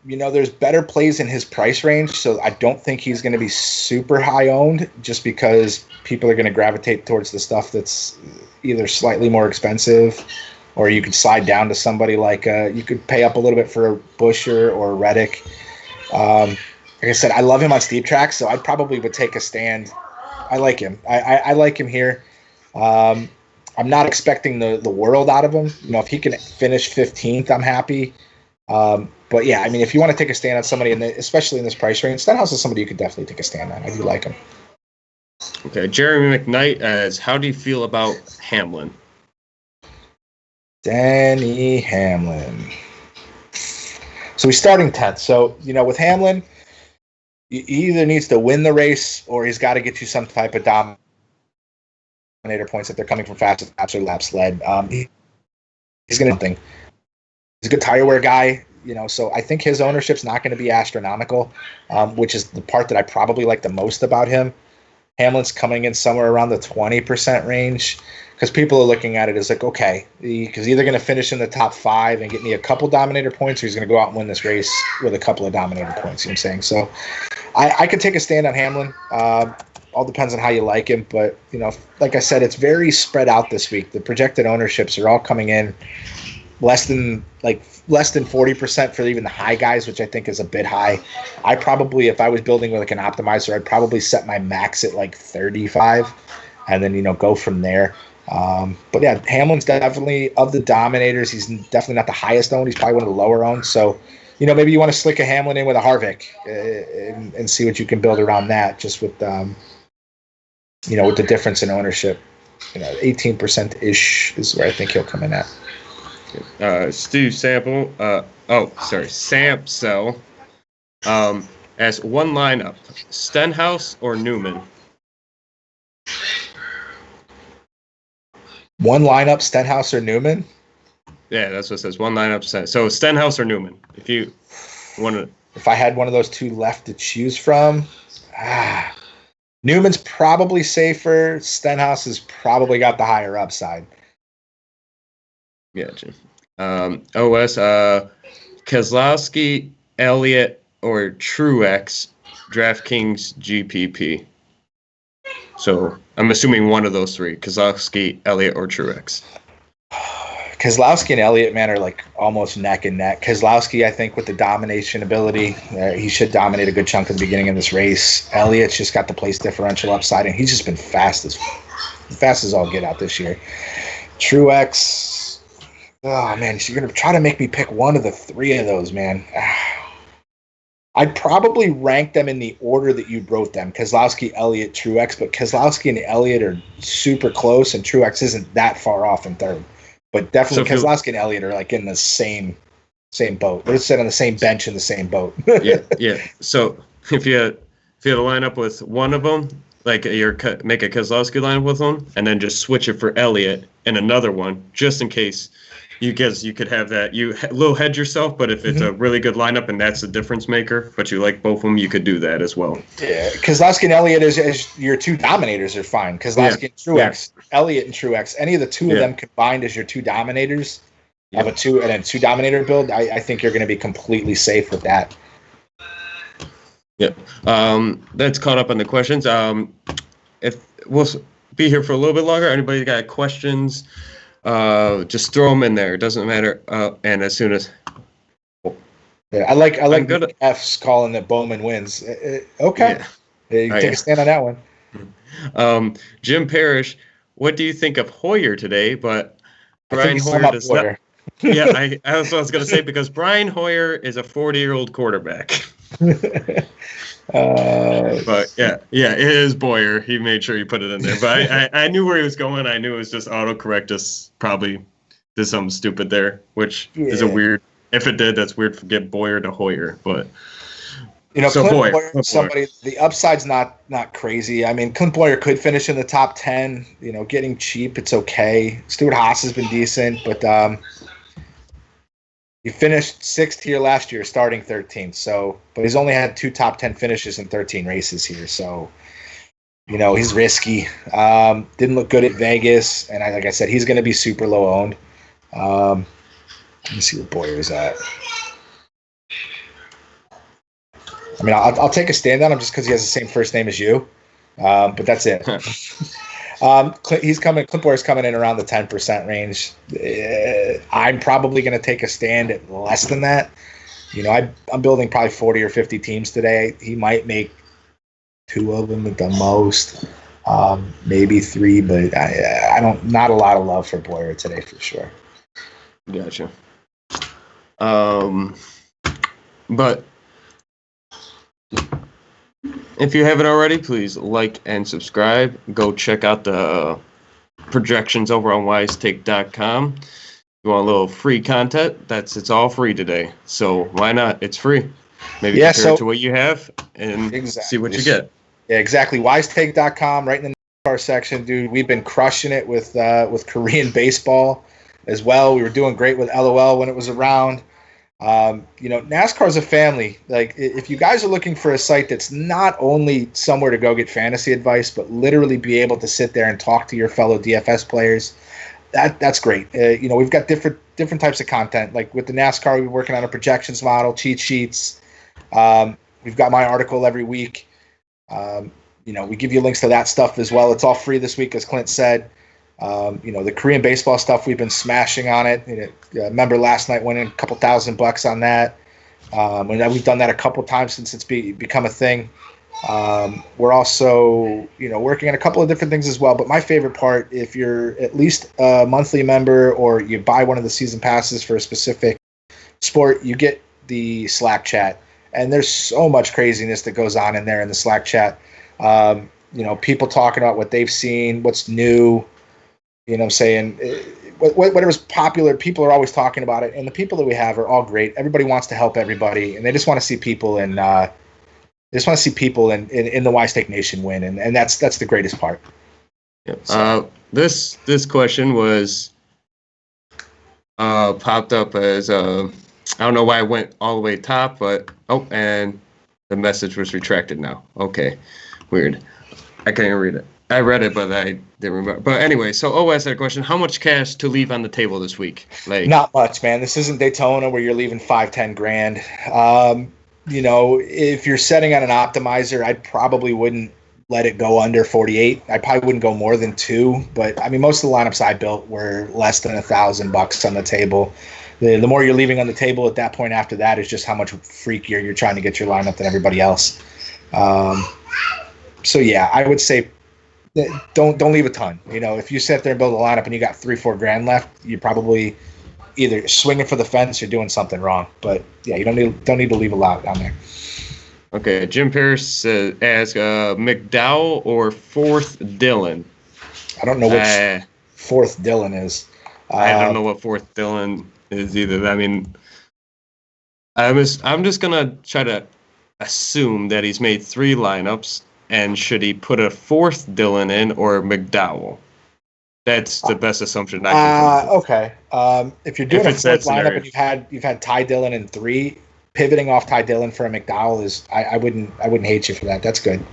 There's better plays in his price range, so I don't think he's going to be super high owned just because people are going to gravitate towards the stuff that's either slightly more expensive, or you could slide down to somebody like you could pay up a little bit for a Buescher or a Reddick. Like I said, I love him on steep tracks, so I probably would take a stand. I like him. I like him here. I'm not expecting the world out of him. If he can finish 15th, I'm happy. But yeah, if you want to take a stand on somebody, especially in this price range, Stenhouse is somebody you could definitely take a stand on. I do like him. Okay, Jeremy McKnight asks, how do you feel about Hamlin? Denny Hamlin. So he's starting 10th. So, with Hamlin, he either needs to win the race or he's got to get you some type of dominator points if they're coming from fast laps or laps led. He's going to think. He's a good tire wear guy, so I think his ownership's not going to be astronomical, which is the part that I probably like the most about him. Hamlin's coming in somewhere around the 20% range because people are looking at it as like, okay, because he's either going to finish in the top 5 and get me a couple Dominator points, or he's going to go out and win this race with a couple of Dominator points. You know what I'm saying? So I could take a stand on Hamlin. All depends on how you like him. But, like I said, it's very spread out this week. The projected ownerships are all coming in less than 40% for even the high guys, which I think is a bit high. I probably, if I was building with like an optimizer, I'd probably set my max at like 35 and then, go from there. But yeah, Hamlin's definitely, of the Dominators, he's definitely not the highest owned. He's probably one of the lower owned. So, maybe you want to slick a Hamlin in with a Harvick and see what you can build around that, just with, with the difference in ownership. 18% ish is where I think he'll come in at. Steve Sample. Sampsell. As one lineup, Stenhouse or Newman? One lineup, Stenhouse or Newman? Yeah, that's what it says. One lineup. So Stenhouse or Newman? If you want to. If I had one of those two left to choose from, Newman's probably safer. Stenhouse has probably got the higher upside. Gotcha. OS, Keselowski, Elliott, or Truex, DraftKings GPP. So I'm assuming one of those three: Keselowski, Elliott, or Truex. Keselowski and Elliott, man, are like almost neck and neck. Keselowski, I think, with the domination ability, he should dominate a good chunk of the beginning of this race. Elliott's just got the place differential upside, and he's just been fast as all get out this year. Truex, oh man, you're gonna try to make me pick one of the three of those, man. I'd probably rank them in the order that you wrote them: Keselowski, Elliott, Truex. But Keselowski and Elliott are super close, and Truex isn't that far off in third. But definitely, Keselowski and Elliott are like in the same boat. They're sitting on the same bench in the same boat. yeah. So if you had to line up with one of them, like make a Keselowski lineup with them, and then just switch it for Elliott and another one, just in case you could have that. You little hedge yourself, but if it's a really good lineup and that's the difference maker, but you like both of them, you could do that as well. Yeah, Keselowski and Elliott as your two dominators are fine. Keselowski and Truex, Elliott and Truex, any of the two of them combined as your two dominators of a two dominator build, I think you're going to be completely safe with that. Yeah, that's caught up on the questions. If we'll be here for a little bit longer, anybody got questions? Just throw them in there. It doesn't matter. And as soon as I like the F's calling that Bowman wins. Okay, you take a stand on that one. Jim Parrish, what do you think of Hoyer today? But Brian Hoyer does not. Yeah, I was going to say, because Brian Hoyer is a 40-year-old quarterback. But it is Boyer. He made sure he put it in there. But I knew where he was going. I knew it was just autocorrect. Just probably did something stupid there, which is a weird. If it did, that's weird. Forget Boyer to Hoyer, but so Clint Boyer, somebody, the upside's not crazy. I mean, Clint Boyer could finish in the top 10. Getting cheap, it's okay. Stuart Haas has been decent, but he finished 6th here last year, starting 13th. So, but he's only had 2 top 10 finishes in 13 races here. So, he's risky. Didn't look good at Vegas, and like I said, he's going to be super low owned. Let me see where Boyer's at. I mean, I'll take a stand on him just because he has the same first name as you, but that's it. Clint Boyer's coming in around the 10% range. I'm probably going to take a stand at less than that. I'm building probably 40 or 50 teams today. He might make 2 of them at the most, maybe 3, but not a lot of love for Boyer today for sure. Gotcha. But if you haven't already, please like and subscribe. Go check out the projections over on wisetake.com. If you want a little free content, it's all free today. So why not? It's free. Maybe compare it to what you have and see what you get. Yeah, exactly. Wisetake.com, right in the NASCAR section, dude. We've been crushing it with Korean baseball as well. We were doing great with LOL when it was around. NASCAR is a family. Like, if you guys are looking for a site that's not only somewhere to go get fantasy advice, but literally be able to sit there and talk to your fellow DFS players, that's great. We've got different types of content. Like with the NASCAR, we're working on a projections model, cheat sheets. We've got my article every week. We give you links to that stuff as well. It's all free this week, as Clint said. The Korean baseball stuff, we've been smashing on it. Remember last night winning a couple $1,000 on that. And we've done that a couple times since it's become a thing. We're also, working on a couple of different things as well. But my favorite part, if you're at least a monthly member or you buy one of the season passes for a specific sport, you get the Slack chat. And there's so much craziness that goes on in there in the Slack chat. People talking about what they've seen, what's new. You know what I'm saying? Whatever's popular, people are always talking about it, and the people that we have are all great. Everybody wants to help everybody, and they just want to see people in the Y Stake Nation win, and that's the greatest part. Yep. So. This question was popped up as I don't know why it went all the way top, but and the message was retracted now. Okay, weird. I can't even read it. I read it, but I didn't remember. But anyway, so O asked that question: how much cash to leave on the table this week? Like, not much, man. This isn't Daytona where you're leaving $5-10 grand. You know, if you're setting on an optimizer, I probably wouldn't let it go under 48. I probably wouldn't go more than 2. But I mean, most of the lineups I built were less than $1,000 on the table. The more you're leaving on the table at that point after that is just how much freakier you're trying to get your lineup than everybody else. So yeah, I would say don't leave a ton. You know, if you sit there and build a lineup and you got $3-4 grand left, you're probably either swinging for the fence or doing something wrong. But yeah, you don't need to leave a lot down there. Okay, Jim Pierce asks McDowell or 4th Dillon. I don't know which 4th Dillon is. I don't know what 4th Dillon is either. I mean, I'm just gonna try to assume that he's made 3 lineups, and should he put a 4th Dillon in or McDowell? That's the best assumption I can come okay. If you're doing a 4th lineup and you've had Ty Dillon in 3, pivoting off Ty Dillon for a McDowell is I wouldn't hate you for that. That's good.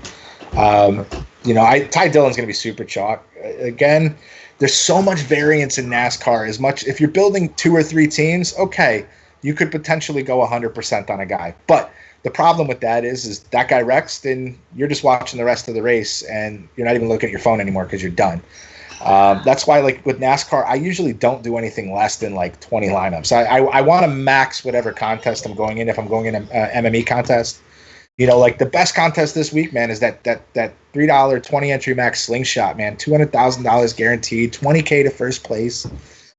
You know, Ty Dillon's gonna be super chalk. Again, there's so much variance in NASCAR. As much if you're building 2 or 3 teams, okay, you could potentially go 100% on a guy. But the problem with that is that guy wrecks, then you're just watching the rest of the race and you're not even looking at your phone anymore because you're done. That's why, like with NASCAR, I usually don't do anything less than like 20 lineups. I want to max whatever contest I'm going in. If I'm going in an MME contest, you know, like the best contest this week, man, is that $3 20 entry max slingshot, man, $200,000 guaranteed, $20K to first place.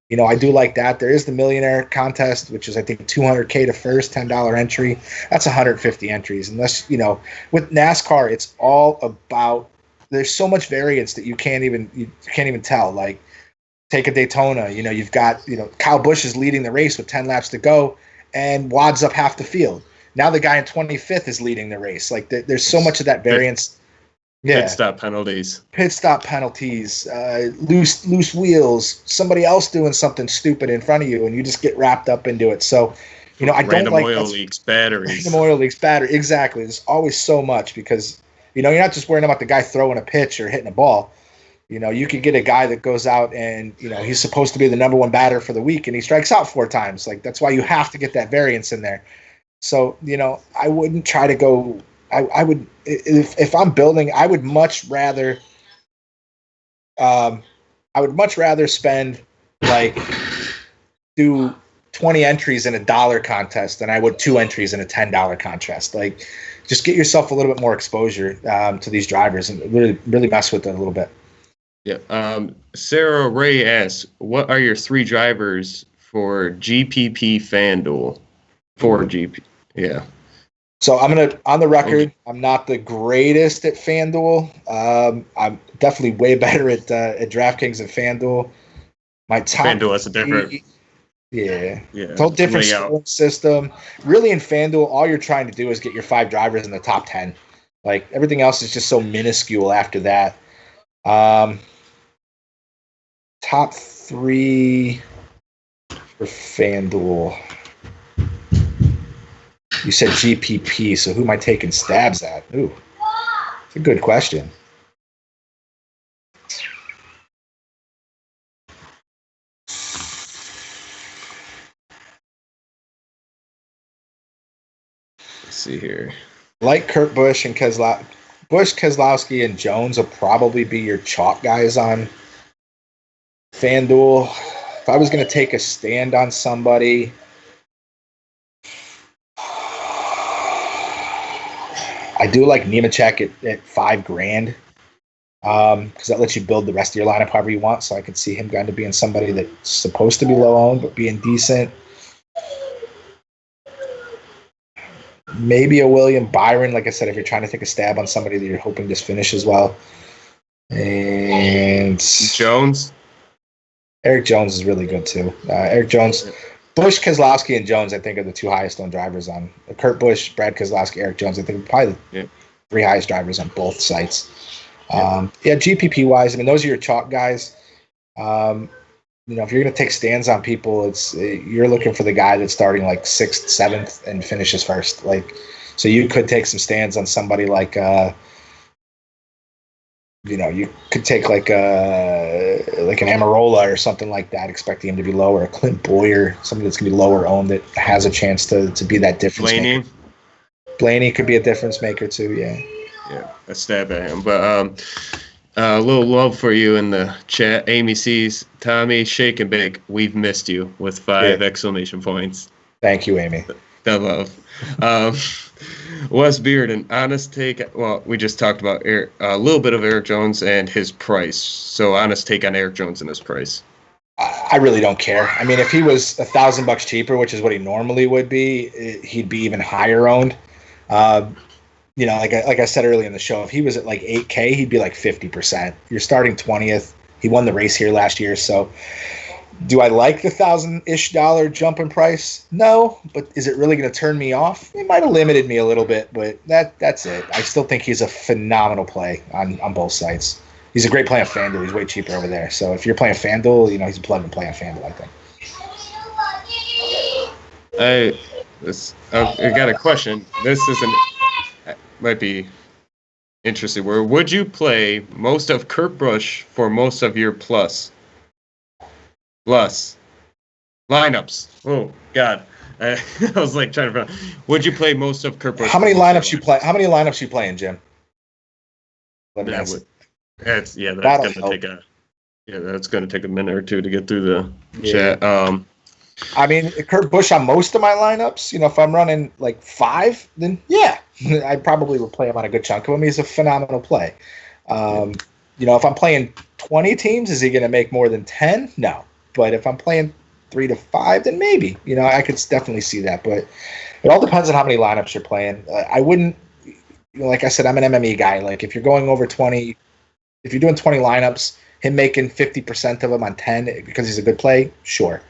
You know, I do like that. There is the Millionaire Contest, which is, I think, $200K to first, $10 entry. That's 150 entries. Unless, you know, with NASCAR, it's all about, there's so much variance that you can't even tell. Like, take a Daytona, you know, you've got, you know, Kyle Busch is leading the race with 10 laps to go and wads up half the field. Now the guy in 25th is leading the race. Like, there's so much of that variance. Pit stop penalties, loose wheels, somebody else doing something stupid in front of you, and you just get wrapped up into it. So, you know, I don't like random oil leaks, batteries. Exactly. There's always so much because, you know, you're not just worrying about the guy throwing a pitch or hitting a ball. You know, you could get a guy that goes out and, you know, he's supposed to be the number 1 batter for the week and he strikes out 4 times. Like, that's why you have to get that variance in there. So, you know, I wouldn't try to go. I would, if I'm building, I would much rather spend, like, do 20 entries in a $1 contest than I would 2 entries in a $10 contest. Like, just get yourself a little bit more exposure to these drivers and really mess with it a little bit. Yeah. Sarah Ray asks, what are your 3 drivers for GPP FanDuel? For GP, yeah. So I'm going to, on the record, I'm not the greatest at FanDuel. I'm definitely way better at DraftKings and FanDuel. My top FanDuel is a different. Yeah. It's a whole different scoring system. Really, in FanDuel, all you're trying to do is get your 5 drivers in the top 10. Like, everything else is just so minuscule after that. Top 3 for FanDuel. You said GPP, so who am I taking stabs at? Ooh, it's a good question. Let's see here. Like Kurt Busch and Keselowski and Jones will probably be your chalk guys on FanDuel. If I was going to take a stand on somebody, I do like Nemechek at $5,000 because that lets you build the rest of your lineup however you want. So I could see him kind of being somebody that's supposed to be low owned but being decent. Maybe a William Byron, like I said, if you're trying to take a stab on somebody that you're hoping just finishes well. And Jones. Eric Jones is really good too. Eric Jones, Busch, Keselowski, and Jones, I think, are the 2 highest owned drivers on Kurt Busch, Brad Keselowski, Eric Jones. I think probably the 3 highest drivers on both sites. GPP wise, I mean, those are your chalk guys. If you're going to take stands on people, you're looking for the guy that's starting like 6th, 7th, and finishes 1st. So you could take some stands on somebody like, you could take like an Amarola or something like that, expecting him to be lower. A Clint Boyer, somebody that's going to be lower owned that has a chance to be that difference maker. Blaney could be a difference maker too, yeah. Yeah, a stab at him. But a little love for you in the chat. Amy sees Tommy shake and bake. We've missed you with 5 exclamation points. Thank you, Amy. The love. Wes Beard, an honest take. Well, we just talked about a little bit of Eric Jones and his price. So, honest take on Eric Jones and his price. I really don't care. I mean, if he was $1,000 cheaper, which is what he normally would be, he'd be even higher owned. Like I said earlier in the show, if he was at like 8K, he'd be like 50%. You're starting 20th. He won the race here last year. So do I like the $1,000-ish jump in price? No, but is it really going to turn me off? It might have limited me a little bit, but that's it. I still think he's a phenomenal play on both sites. He's a great play on FanDuel. He's way cheaper over there. So if you're playing FanDuel, he's a plug and play on FanDuel, I think. I got a question. This might be interesting. Where would you play most of Kurt Busch for most of your plus lineups? Oh God, I was like trying to. Would you play most of Kurt Busch? How many lineups you play? How many lineups you playing, Jim? That's gonna take a minute or two to get through the chat. I mean, Kurt Busch on most of my lineups. If I'm running like 5, then yeah, I probably would play him on a good chunk of them. He's a phenomenal play. If I'm playing 20 teams, is he going to make more than 10? No. But if I'm playing 3 to 5, then maybe. I could definitely see that. But it all depends on how many lineups you're playing. I wouldn't, like I said, I'm an MME guy. Like if you're going over 20, if you're doing 20 lineups, him making 50% of them on 10 because he's a good play, sure.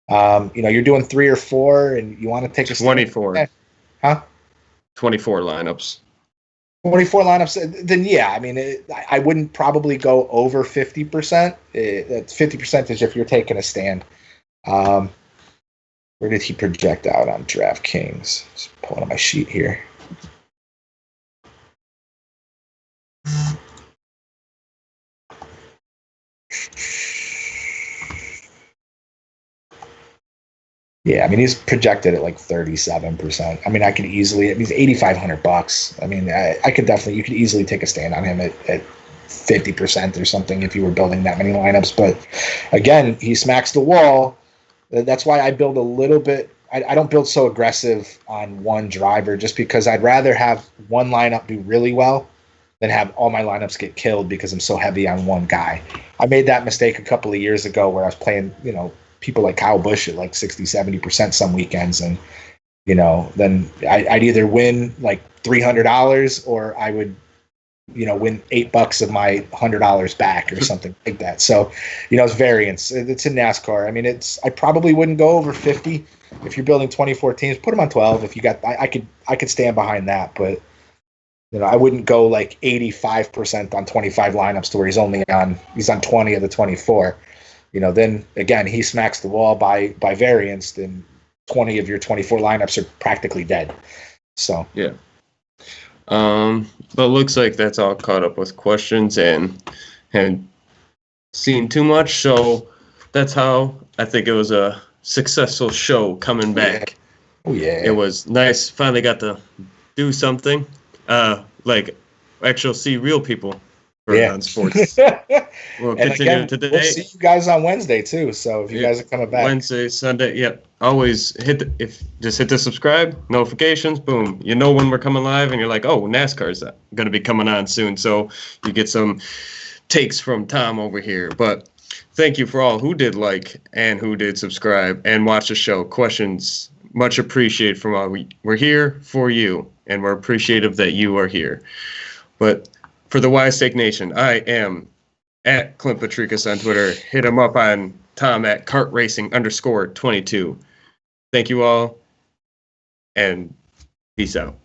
You're doing 3 or 4, and you want to take 24. Huh? 24 lineups. 24 lineups. Then yeah, I mean, I wouldn't probably go over 50%. That's 50% is if you're taking a stand. Where did he project out on DraftKings? Just pulling up my sheet here. Yeah, I mean, he's projected at like 37%. I mean, I could easily, he's $8,500. I mean, you could easily take a stand on him at 50% or something if you were building that many lineups. But again, he smacks the wall. That's why I build a little bit. I don't build so aggressive on one driver just because I'd rather have one lineup do really well than have all my lineups get killed because I'm so heavy on one guy. I made that mistake a couple of years ago where I was playing, people like Kyle Busch at like 60-70% some weekends, and then I'd either win like $300 or I would win $8 of my $100 back or something like that. So it's variance. It's in NASCAR. I mean, I probably wouldn't go over 50 if you're building 24 teams. Put them on 12 if you got. I could stand behind that, but I wouldn't go like 85% on 25 lineups to where he's on 20 of the 24. Then again, he smacks the wall by variance, then 20 of your 24 lineups are practically dead. So yeah. But looks like that's all caught up with questions and haven't seen too much. So that's how I think it was a successful show coming back. Oh yeah. It was nice. Finally got to do something. Actually see real people. On sports. We'll continue today. We'll see you guys on Wednesday too. So if you guys are coming back Wednesday, Sunday, yep. Always hit the subscribe notifications. Boom, when we're coming live, and you're like, oh, NASCAR's going to be coming on soon. So you get some takes from Tom over here. But thank you for all who did like and who did subscribe and watch the show. Questions much appreciated from all. We're here for you, and we're appreciative that you are here. But for the Wise Take Nation, I am at Clint Patricus on Twitter. Hit him up on Tom at kartracing_22. Thank you all, and peace out.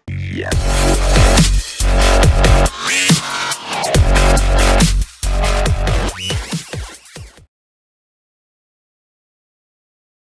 Yeah.